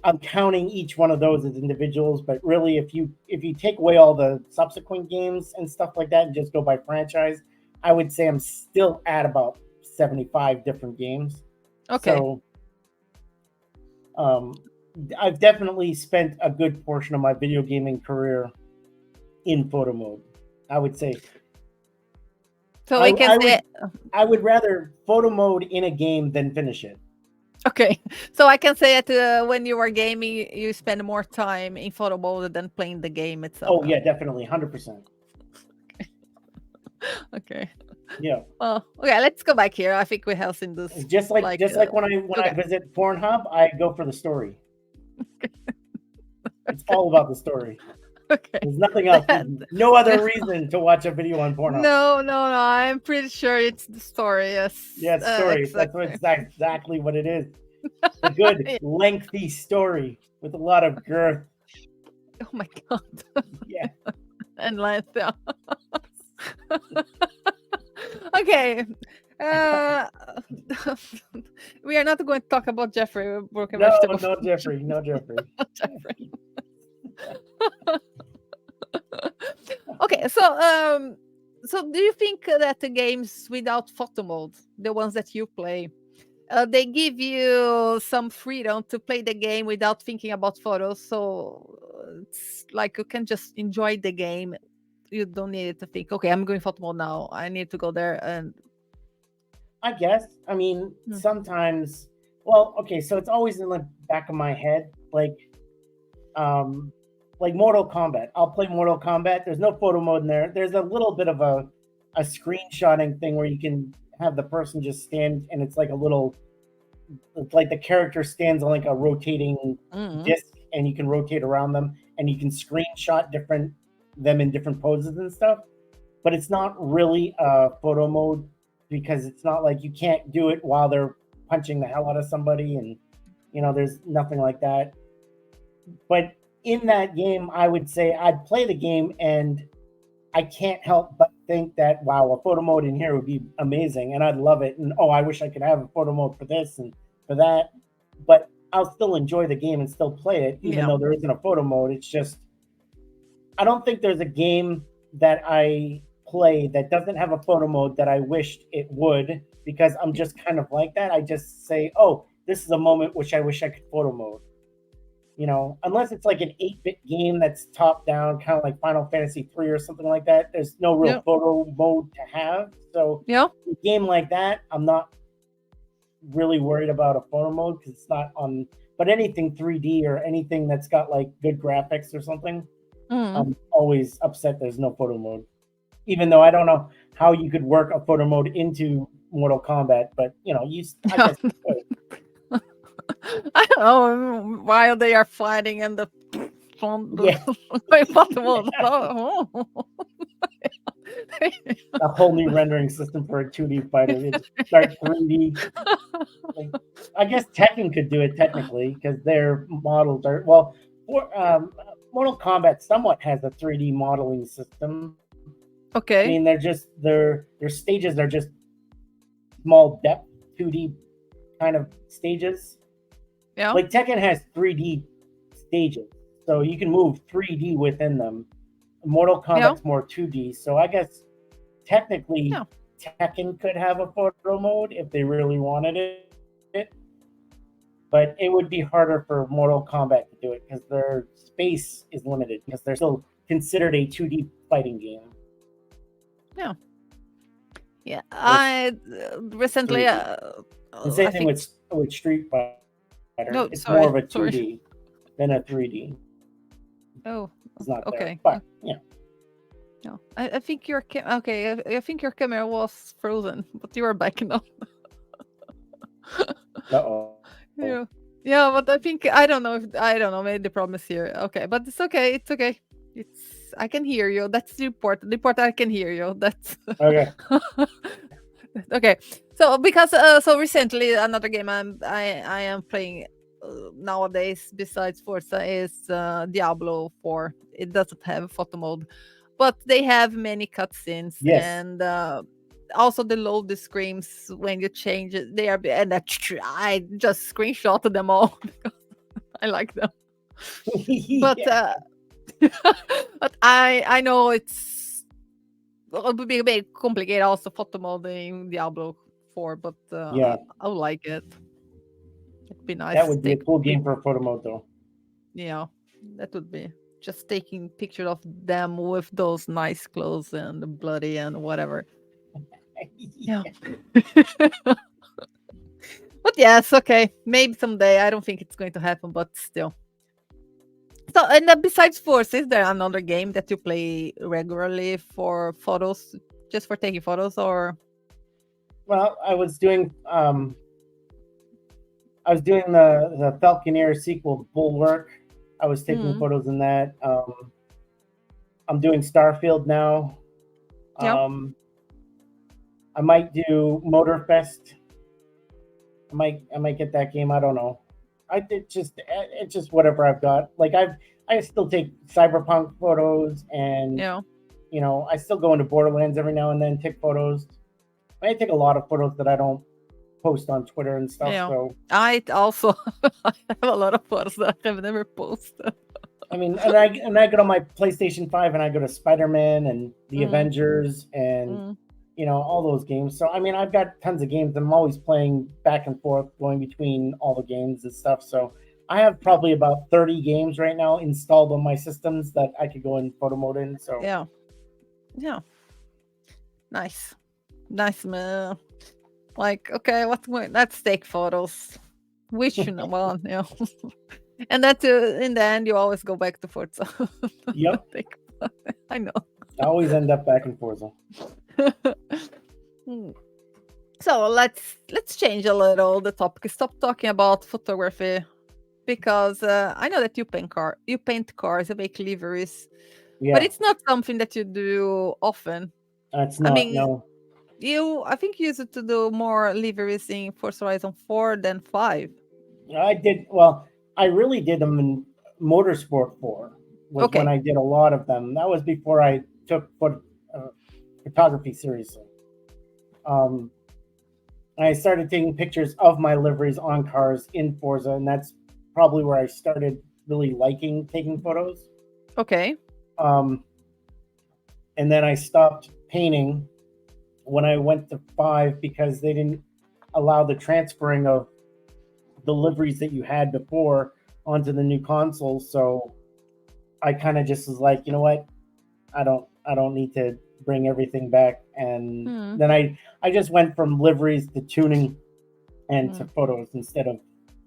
I'm counting each one of those as individuals, but really, if you take away all the subsequent games and stuff like that, and just go by franchise, I would say I'm still at about 75 different games. Okay. So, I've definitely spent a good portion of my video gaming career in photo mode. I would say. So we can say I would rather photo mode in a game than finish it. okay. So I can say that when you are gaming, you spend more time in photo mode than playing the game itself. Oh yeah, definitely, 100%. Okay. Yeah. Well, okay, let's go back here. I think we have seen this like Just like when I okay. visit Pornhub, I go for the story. It's all about the story. Okay. There's nothing else. There's That, no yeah. other reason to watch a video on Pornhub. No. I'm pretty sure it's the story. Yes, Yeah, it's story. That's what exactly. exactly what it is. A good Yeah. lengthy story with a lot of girth. Oh my god. Yeah. And length. Yeah. Okay. Uh, we are not going to talk about Jeffrey Broken No, Vegetable. no Jeffrey, no Jeffrey. Jeffrey. Okay, so do you think that the games without photo mode, the ones that you play, they give you some freedom to play the game without thinking about photos? So it's like you can just enjoy the game. You don't need to think, okay, I'm going photo mode now. I need to go there and I guess. I mean, hmm, sometimes. Well, okay, so it's always in the back of my head, um, like Mortal Kombat. I'll play Mortal Kombat. There's no photo mode in there. There's a little bit of a screenshotting thing where you can have the person just stand, and it's like a little, it's like the character stands on like a rotating mm, disc, and you can rotate around them, and you can screenshot different them in different poses and stuff. But it's not really a photo mode because it's not like you can't do it while they're punching the hell out of somebody, and there's nothing like that. But in that game, I would say I'd play the game, and I can't help but think that, wow, a photo mode in here would be amazing and I'd love it, and oh, I wish I could have a photo mode for this and for that. But I'll still enjoy the game and still play it even yeah, though there isn't a photo mode. It's just, I don't think there's a game that I play that doesn't have a photo mode that I wished it would, because I'm just kind of like that. I just say, oh, this is a moment which I wish I could photo mode. Unless it's like an 8-bit game that's top down, kind of like Final Fantasy 3 or something like that. There's no real yeah, photo mode to have. So yeah. a game like that, I'm not really worried about a photo mode because it's not on. But anything 3D or anything that's got like good graphics or something, Mm. I'm always upset there's no photo mode. Even though I don't know how you could work a photo mode into Mortal Kombat, but I Yeah. guess you could. I don't know while they are fighting and the phone Yeah, going photo mode. Oh. a whole new rendering system for a 2D fighter. It start 3D. Like, I guess Tekken could do it technically because their models are well. Mortal Kombat somewhat has a 3D modeling system. I mean, Okay. their stages are just small depth 2D kind of stages. Yeah. Like Tekken has 3D stages, so you can move 3D within them. Mortal Yeah. Kombat's more 2D, so I guess technically Yeah. Tekken could have a photo mode if they really wanted it, but it would be harder for Mortal Kombat to do it because their space is limited because they're still considered a 2D fighting game Yeah. Yeah. versus I recently 3D. And same I thing think with Street Fighter. It's more of a no, 2D sorry. Sorry. than a 3D. Oh, It's not there, but okay. yeah. No. I think your okay, I think your camera was frozen, but you are back now. Uh oh. Yeah. Yeah, but I think I don't know if I don't know, maybe the problem is here. Okay, but it's okay. It's okay. It's I can hear you. That's the important. The important I can hear you. That's Okay. okay. So because so recently another game I am playing nowadays besides Forza is Diablo 4. It doesn't have photo mode, but they have many cutscenes Yes. and also the load screens when you change it. They are and I just screenshotted them all because I like them. But Yeah. but I know it would be a bit complicated also photo mode in Diablo 4, but Yeah. I would like it. It'd be That nice. would be a cool game for a photo mode, though. Yeah, that would be just taking picture of them with those nice clothes and bloody and whatever. Yeah. Yeah. But yes, okay. Maybe someday. I don't think it's going to happen, but still. So, and besides Force, is there another game that you play regularly for photos, just for taking photos, or? Well, I was doing the Falconeer sequel, Bulwark. I was taking Mm, photos in that. I'm doing Starfield now. yeah, Um, I might do Motorfest. I might get that game. I don't know. I did just it's just whatever I've got. Like I still take cyberpunk photos, and yeah, I still go into Borderlands every now and then, take photos. I take a lot of photos that I don't post on Twitter and stuff. yeah. So I also I have a lot of photos that I have never posted. I mean, and I go to my PlayStation 5 and I go to Spider-Man and the Mm, Avengers and mm, all those games. So I mean, I've got tons of games. I'm always playing back and forth, going between all the games and stuff. So I have yeah, probably about 30 games right now installed on my systems that I could go in photo mode in. So yeah, yeah. Nice, nice, man. Like, okay, let's take photos. Which one? Yeah, and that in the end, you always go back to Forza. yep, Take- I know. I always end up back and forth. Hmm. So let's change a little the topic. Stop talking about photography because I know that you paint cars, you make liveries, but Yeah, it's not something that you do often. that's I not mean, no. I think you used to do more liveries in Forza Horizon 4 than 5. I did well. I really did them in Motorsport 4 was when Okay, I did a lot of them. That was before I took photography seriously. Um, I started taking pictures of my liveries on cars in Forza, and that's probably where I started really liking taking photos. okay. Um, and then I stopped painting when I went to 5 because they didn't allow the transferring of the liveries that you had before onto the new console. So I kind of just was like, you know what? I don't need to bring everything back. And Hmm. then I just went from liveries to tuning and to Hmm. photos instead of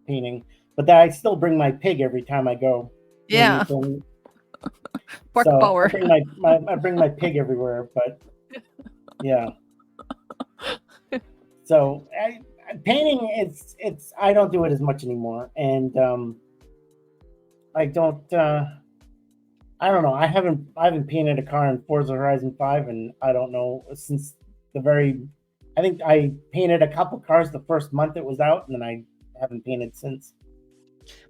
painting. But that I still bring my pig every time I go. Yeah, pork So I power. bring my pig everywhere. But yeah, so painting it's I don't do it as much anymore, and I don't. I don't know. I haven't painted a car in Forza Horizon 5, and I don't know since the very. I think I painted a couple cars the first month it was out, and then I haven't painted since.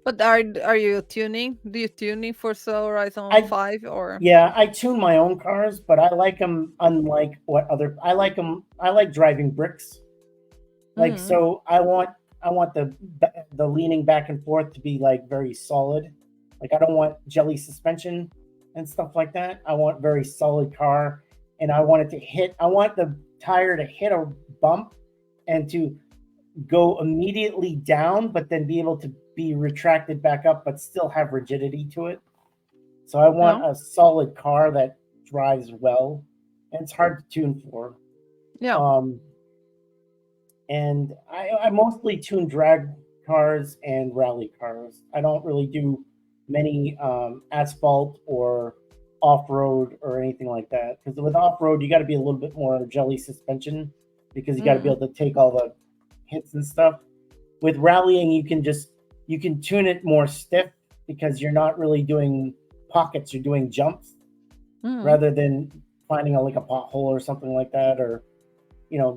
But are you tuning? Do you tuning for Horizon I 5 or? Yeah, I tune my own cars, but I like them unlike what other. I like them. I like driving bricks. Like Mm, so, I want the leaning back and forth to be like very solid. Like I don't want jelly suspension and stuff like that. I want very solid car, and I want it to hit. I want the tire to hit a bump and to go immediately down, but then be able to be retracted back up, but still have rigidity to it. So I want yeah, a solid car that drives well, and it's hard to tune for. yeah. Um, and I mostly tune drag cars and rally cars. I don't really do many asphalt or off road or anything like that. Because with off road, you got to be a little bit more jelly suspension because you got to be Mm, able to take all the hits and stuff. With rallying, you can tune it more stiff because you're not really doing pockets. You're doing jumps mm, rather than finding like a pothole or something like that, or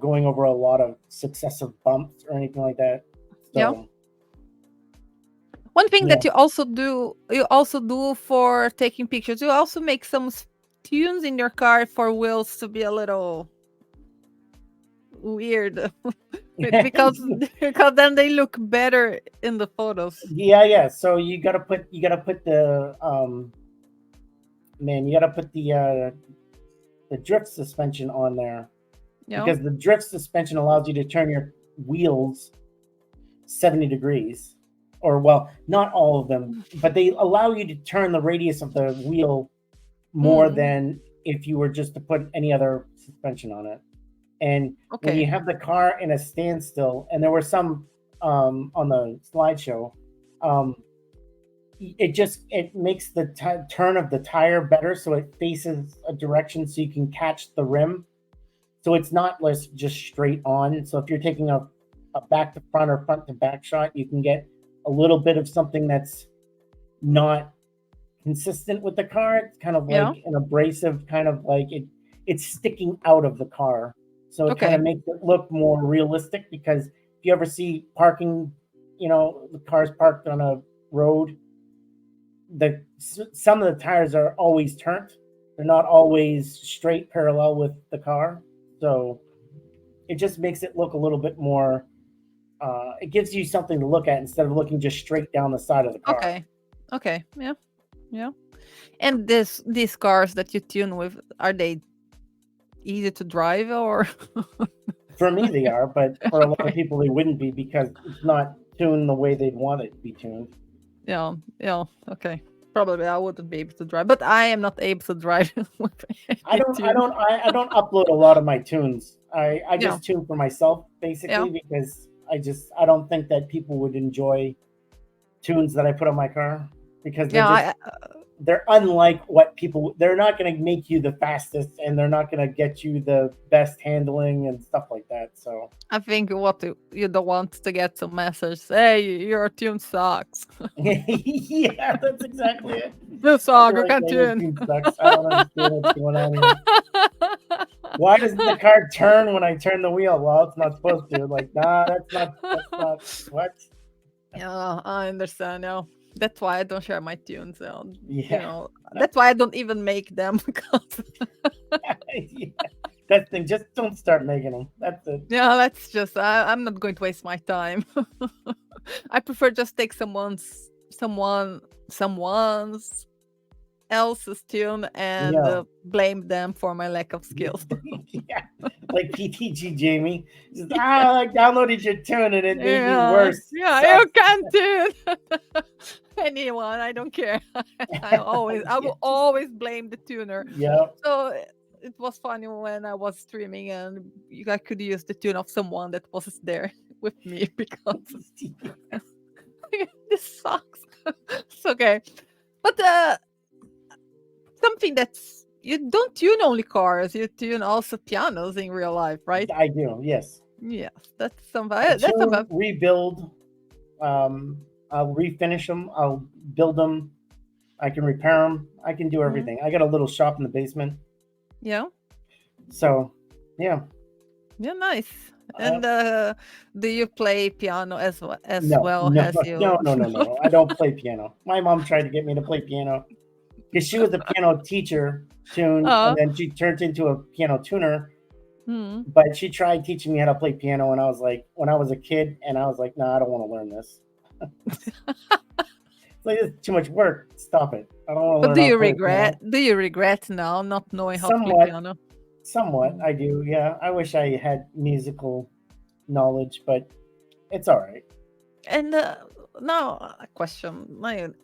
going over a lot of successive bumps or anything like that. yeah. So One thing yeah, that you also do for taking pictures, you also make some tunes in your car for wheels to be a little weird because because then they look better in the photos. yeah. So you gotta put the man, you gotta put the drift suspension on there Yeah. because the drift suspension allows you to turn your wheels 70 degrees, or well, not all of them, but they allow you to turn the radius of the wheel more Mm, than if you were just to put any other suspension on it. And when okay. you have the car in a standstill, and there were some on the slideshow, um, it makes the turn of the tire better, so it faces a direction so you can catch the rim so it's not just straight on. So if you're taking a back to front or front to back shot, you can get a little bit of something that's not consistent with the car. It's kind of Yeah. like an abrasive, kind of like it's sticking out of the car. So it kind of Okay. makes it look more realistic, because if you ever see parking, the cars parked on a road, some of the tires are always turned. They're not always straight parallel with the car. So it just makes it look a little bit more. It gives you something to look at instead of looking just straight down the side of the car. Okay. Okay. Yeah. Yeah. And these cars that you tune with, are they easy to drive or? For me, they are, but for a lot of Okay. people, they wouldn't be, because it's not tuned the way they'd want it to be tuned. Yeah. Yeah. Okay. Probably I wouldn't be able to drive, but I am not able to drive with I any don't, I tune. don't, I don't upload a lot of my tunes. I Yeah. just tune for myself, Yeah. basically, because I don't think that people would enjoy tunes that I put on my car, because Yeah. they're unlike what people. They're not going to make you the fastest, and they're not going to get you the best handling and stuff like that. So I think what you don't want to get some message. Hey, your tune sucks. yeah, that's exactly it. You I'll be suck. You like, can't yeah, your tune. tune sucks. I don't understand what's going on here. Why doesn't the car turn when I turn the wheel? Well, it's not supposed to. Like, nah, that's not what. Yeah, I understand now. That's why I don't share my tunes. Yeah, no, That's why I don't even make them because yeah. That thing. Just don't start making them. That's it. yeah, that's just I'm not going to waste my time. I prefer just take someone's else's tune and Yeah, blame them for my lack of skills. yeah. Like PTG Jamie. Just, Yeah, I downloaded your tune and it made me yeah, worse. yeah. You Sucks. can tune anyone. I don't care. I Yeah. will always blame the tuner. Yeah. So it was funny when I was streaming and I could use the tune of someone that was there with me because this sucks. It's okay. But something that's you don't tune only cars, you tune also pianos in real life, right? I do. Yes. Yes, that's something. I That's tune, something. rebuild. I'll refinish them. I'll build them. I can repair them. I can do Mhm. everything. I got a little shop in the basement. Yeah, So, yeah. yeah, nice. Uh, And do you play piano as no, well no, as no, you? no, no, no. I don't play piano. My mom tried to get me to play piano, because she was a piano teacher, tuned, and uh, then she turned into a piano tuner. hmm. But she tried teaching me how to play piano, and I was like, when I was a kid, and I was like, no, I don't want to learn this. It's like, it's too much work. Stop it. I don't want to But learn how to play piano. do you regret now not knowing how to play Somewhat, piano? somewhat, Mm. I do. Yeah, I wish I had musical knowledge, but it's all right. And now a question,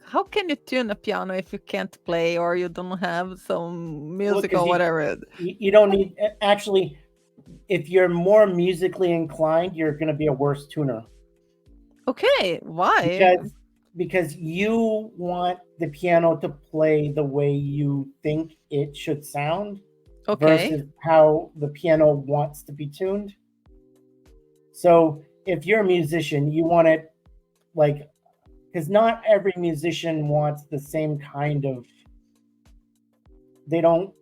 how can you tune a piano if you can't play or you don't have some Well, music because or whatever? you don't need, actually. If you're more musically inclined, you're going to be a worse tuner, Okay, why? because you want the piano to play the way you think it should sound, Okay, versus how the piano wants to be tuned. So if you're a musician, you want it like, because not every musician wants the same kind of, they don't,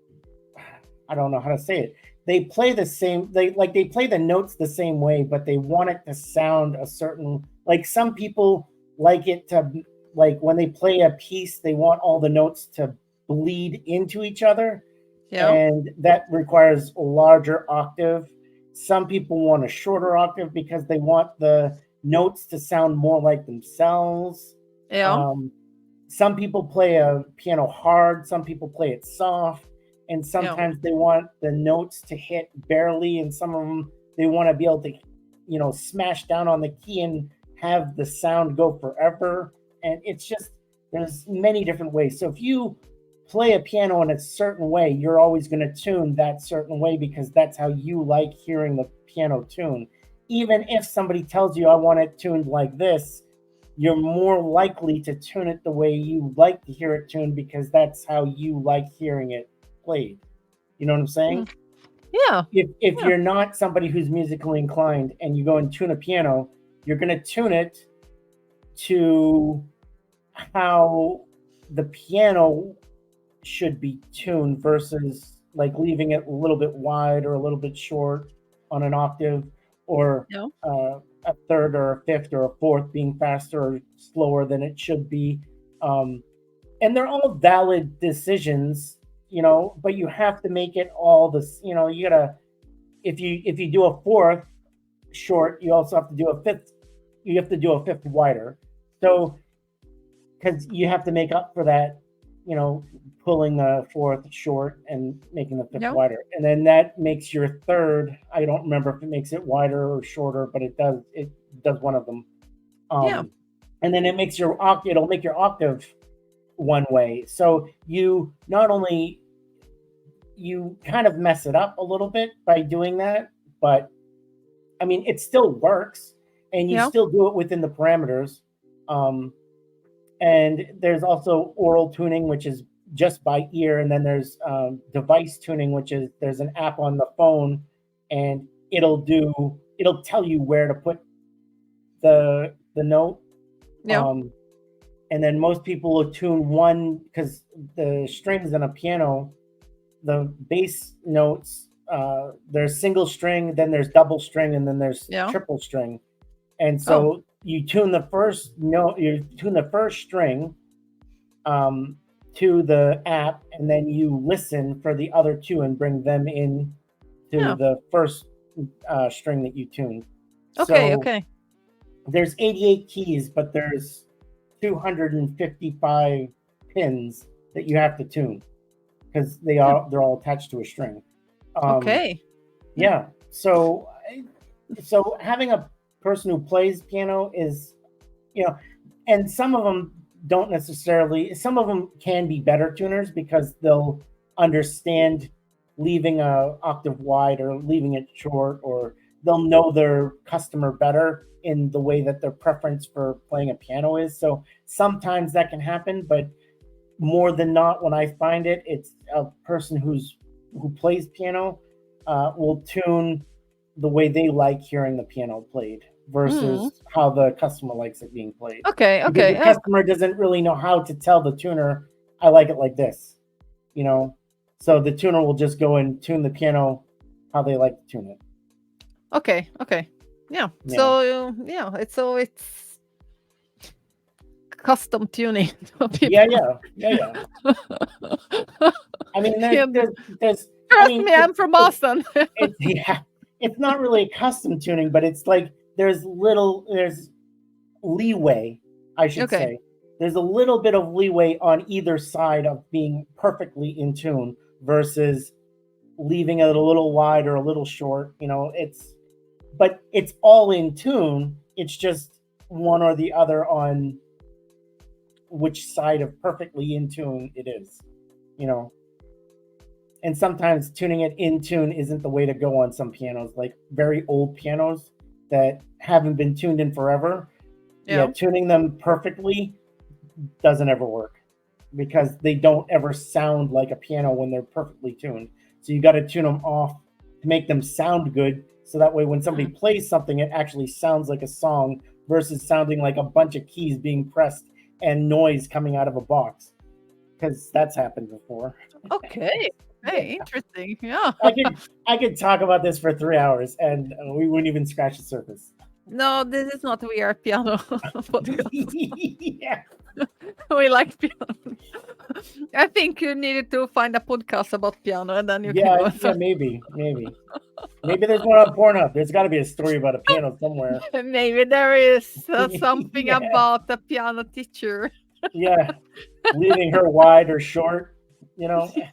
I don't know how to say it. They play the same, they play the notes the same way, but they want it to sound a certain, like some people like it to, like when they play a piece, they want all the notes to bleed into each other, yeah, and that requires a larger octave. Some people want a shorter octave because they want the notes to sound more like themselves. yeah, Um, some people play a piano hard, some people play it soft, and yeah, sometimes they want the notes to hit barely, and some of them they want to be able to, smash down on the key and have the sound go forever. And it's just, there's many different ways. So if you play a piano in a certain way, you're always going to tune that certain way, because that's how you like hearing the piano tune. Even if somebody tells you, I want it tuned like this, you're more likely to tune it the way you like to hear it tuned, because that's how you like hearing it played. You know what I'm mm, saying? Yeah. If Yeah. you're not somebody who's musically inclined and you go and tune a piano, you're going to tune it to how the piano should be tuned versus like leaving it a little bit wide or a little bit short on an octave, or Yeah. a third or a fifth or a fourth being faster or slower than it should be. Um, and they're all valid decisions, but you have to make it all this, you gotta, if you do a fourth short, you also have to do a fifth, you have to do a fifth wider. So because you have to make up for that, you know, pulling the fourth short and making the fifth Yeah. wider, and then that makes your third. I don't remember if it makes it wider or shorter, but it does. It does one of them. Yeah. And then it makes your octave. It'll make your octave one way. So you not only you kind of mess it up a little bit by doing that, but I mean it still works, and you Yeah. still do it within the parameters. Um, and there's also oral tuning, which is just by ear, and then there's device tuning, which is there's an app on the phone, and it'll tell you where to put the note. Yeah. um, and then most people will tune one because the strings in a piano, the bass notes, there's single string, then there's double string, and then there's Yeah. triple string. And Oh. so you tune the first note, you tune the first string um, to the app, and then you listen for the other two and bring them in to Yeah. the first string that you tuned. Okay. So Okay. there's 88 keys, but there's 255 pins that you have to tune because Yeah. they're all attached to a string. Um, Okay. Yeah. yeah. So having a person who plays piano is, you know, and some of them don't necessarily. Some of them can be better tuners because they'll understand leaving a octave wide or leaving it short, or they'll know their customer better in the way that their preference for playing a piano is. So sometimes that can happen, but more than not, when I find it, it's a person who plays piano will tune the way they like hearing the piano played Mm. versus how the customer likes it being played. Okay. Because the Okay. customer doesn't really know how to tell the tuner, I like it like this, you know. So the tuner will just go and tune the piano how they like to tune it. Okay. Okay. Yeah. Yeah. So yeah, it's custom tuning to Yeah, people. yeah, yeah, yeah. I mean, Yeah. there's, I Trust mean, me, I'm from Boston. it's yeah, it's not really a custom tuning, but it's like there's leeway, I should Okay. say. There's a little bit of leeway on either side of being perfectly in tune versus leaving it a little wide or a little short. But it's all in tune. It's just one or the other on which side of perfectly in tune it is, you know. And sometimes tuning it in tune isn't the way to go on some pianos, like very old pianos that haven't been tuned in forever. Yeah, Yeah. tuning them perfectly doesn't ever work because they don't ever sound like a piano when they're perfectly tuned. So you got to tune them off to make them sound good. So that way, when somebody plays something, it actually sounds like a song versus sounding like a bunch of keys being pressed and noise coming out of a box. Because that's happened before. Okay. Yeah. Hey, interesting. Yeah. I could talk about this for 3 hours and we wouldn't even scratch the surface. No, this is not We Are Piano podcast. Yeah. We like piano. I think you needed to find a podcast about piano and then you can Yeah, go. yeah, maybe there's one on Pornhub. There's got to be a story about a piano somewhere. Maybe there is something Yeah, about the piano teacher. yeah, leaving her wide or short, you know. Yeah.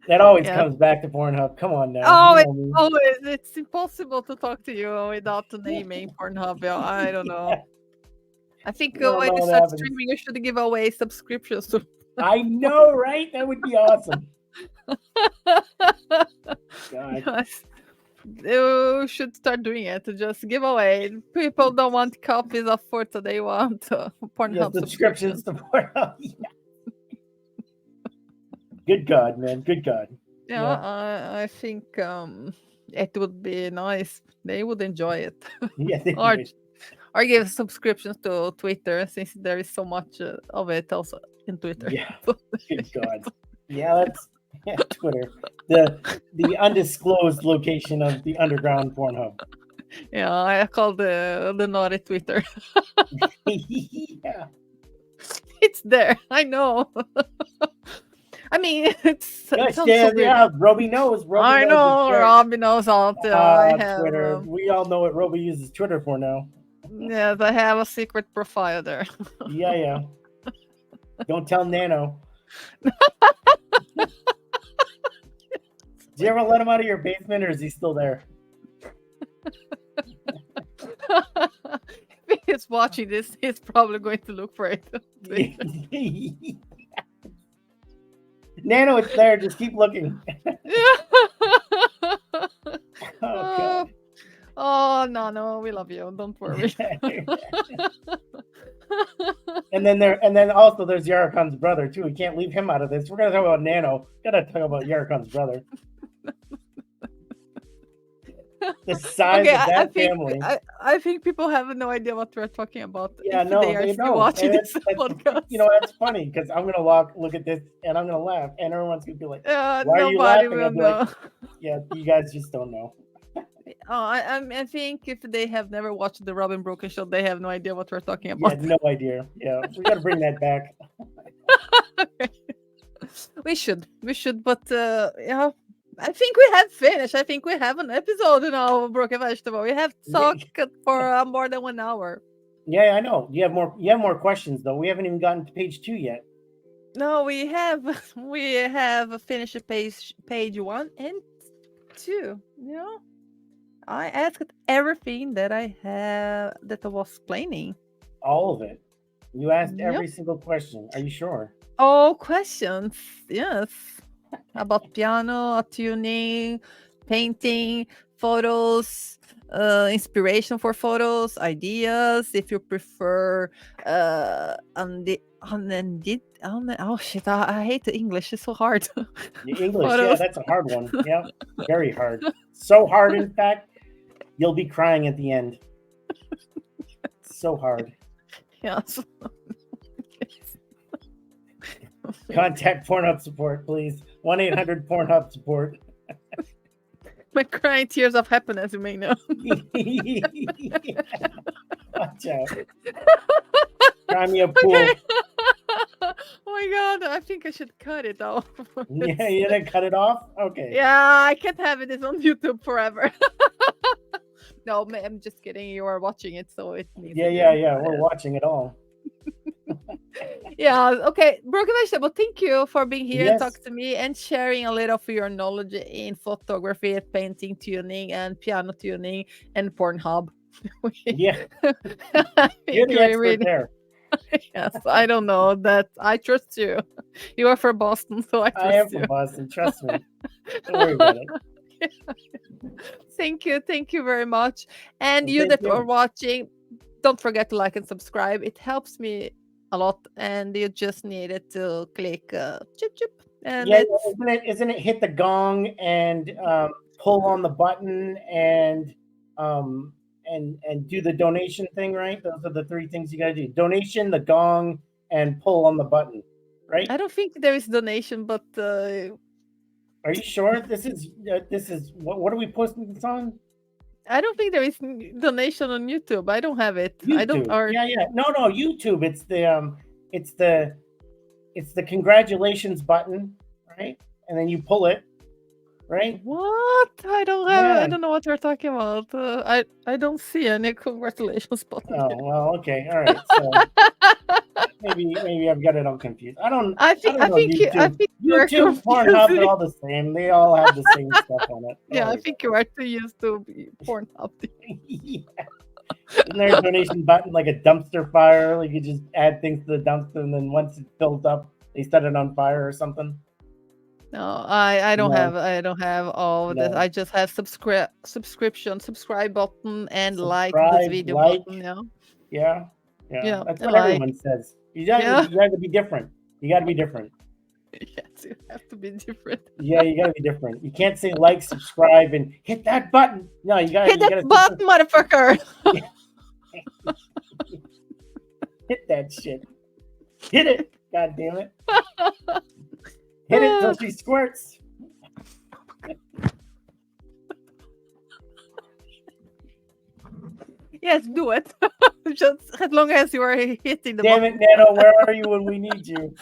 That always Yeah. comes back to Pornhub. Come on now, Oh, you it's know me. always it's impossible to talk to you without naming Pornhub. Yeah, I don't know. I think You don't when know you what start happens. streaming, you should give away subscriptions to. I know, right? That would be awesome. God. Yes. You should start doing it to just give away. People don't want copies of Forza, they want Yeah, Pornhub subscriptions subscription. to Pornhub. Yeah. Good God, man. Good God. Yeah, Yeah. I think it would be nice. They would enjoy it. Yeah, they or would. or give subscriptions to Twitter since there is so much of it also in Twitter. Yeah. Good God. Yeah, that's Twitter. The undisclosed location of the underground Pornhub. Yeah, I call the naughty Twitter. Yeah. It's there. I know. I mean, it Gosh, sounds so yeah, weird. yeah. Roby knows. Roby I knows it's know. there. Robbie knows all. I have. Twitter. We all know what Roby uses Twitter for now. Yes, I have a secret profile there. Yeah, yeah. Don't tell Nano. Did you ever let him out of your basement, or is he still there? If he's watching this, he's probably going to look for it. Nano, it's there. Just keep looking. Oh God. Oh no, we love you. Don't worry. And then also there's Yarakon's brother too. We can't leave him out of this. We're gonna talk about Nano. Gotta talk about Yarakon's brother. The size Okay, of that family. I think people have no idea what we're talking about. Yeah, if no, they are they still don't. watching And this podcast. you know, that's funny because I'm gonna look at this and I'm gonna laugh, and everyone's gonna be like, "Why are you Nobody laughing?" will I'll be know. like, "Yeah, you guys just don't know." Oh, I think if they have never watched the Robin Broken show, they have no idea what we're talking Yeah, about. no idea. Yeah, we got to bring that back. We should, but yeah, I think we have finished. I think we have an episode now of Broken Vegetable. We have talked for more than 1 hour. Yeah, I know. You have more. You have more questions though. We haven't even gotten to page 2 yet. No, we have we have finished page 1 and 2. You know, I asked everything that I was planning. All of it. You asked Yep. every single question. Are you sure? All questions, yes, about piano, tuning, painting, photos, inspiration for photos, ideas. If you prefer, oh shit, I hate the English. It's so hard. The English, yeah, Photos. that's a hard one. Yeah, very hard. So hard, in fact, you'll be crying at the end. So hard. Yes. Contact Pornhub support, please. 1-800 Pornhub support. My crying tears of happiness, you may know. Watch out. Cry me a pool. Okay. Oh my god, I think I should cut it off. Yeah, you didn't cut it off? Okay. Yeah, I can't have it on YouTube forever. No, I'm just kidding. You are watching it, so it needs. Yeah. We're watching it all. Yeah, okay. Broken Vegetable, thank you for being here and Yes. talking to me and sharing a little of your knowledge in photography, painting, tuning, and piano tuning, and Pornhub. Yeah. You're You're the expert there. Yes, I don't know that. I trust you. You are from Boston, so I trust I am you. from Boston, trust me. Don't worry about it. Thank you very much. And Well, you thank that are you. watching, don't forget to like and subscribe. It helps me a lot, and you just needed to click chip chip, and Yeah, it's isn't it hit the gong and pull on the button and do the donation thing, right? Those are the 3 things you gotta do: donation, the gong, and pull on the button, right? I don't think there is donation, but Are you sure this is what are we posting this on? I don't think there is donation on YouTube. I don't have it. I don't. YouTube. Or Yeah. No, YouTube. It's the congratulations button, right? And then you pull it, right? what? I don't have. Yeah. I don't know what you're talking about. I don't see any congratulations button. Oh well, okay, all right. So maybe I've got it all confused. I don't know YouTube. You're YouTube, Pornhub, confusing. they're all the same. They all have the same stuff on it. Don't Yeah, I worry think you are too used to Pornhub. about it. Yeah. Isn't there a donation button like a dumpster fire? Like you just add things to the dumpster, and then once it fills up, they set it on fire or something. No, I don't No. have all of this. No. I just have subscribe button and like this Subscribe, video like. button. Yeah. Yeah, That's and what like. everyone says. You Yeah. got to be different. You got to be different. Yes. You have to be different. Yeah, you gotta be different. You can't say like, subscribe, and hit that button. No, you gotta Hit you that gotta butt, motherfucker. hit that shit. Hit it. God damn it. Hit it till she squirts. Yes, do it. Just as long as you are hitting the Damn it, button. Nano, where are you when we need you?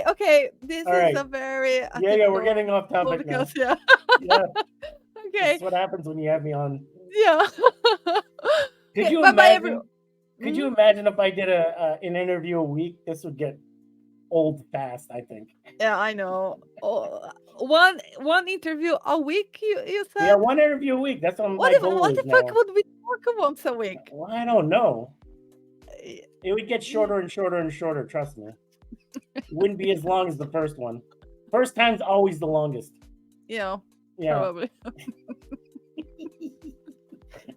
Okay. This All is right. a very Yeah, we're typical getting off topic now. podcast. Yeah. Yeah, Okay. that's what happens when you have me on. Yeah. Could Okay. you Bye bye, everyone. imagine? Could you imagine if I did an interview a week? This would get old fast, I think. Yeah, I know. Oh, one interview a week. You Yeah, said. one interview a week. That's what What my if? goal What is the fuck now. would we talk once a week? Well, I don't know. Eh, It would get shorter and shorter and shorter. Trust me. It wouldn't be as long as the first one. First time's always the longest. Yeah, Yeah. probably.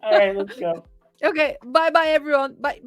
All right, let's go. Okay. Bye bye, everyone. Bye.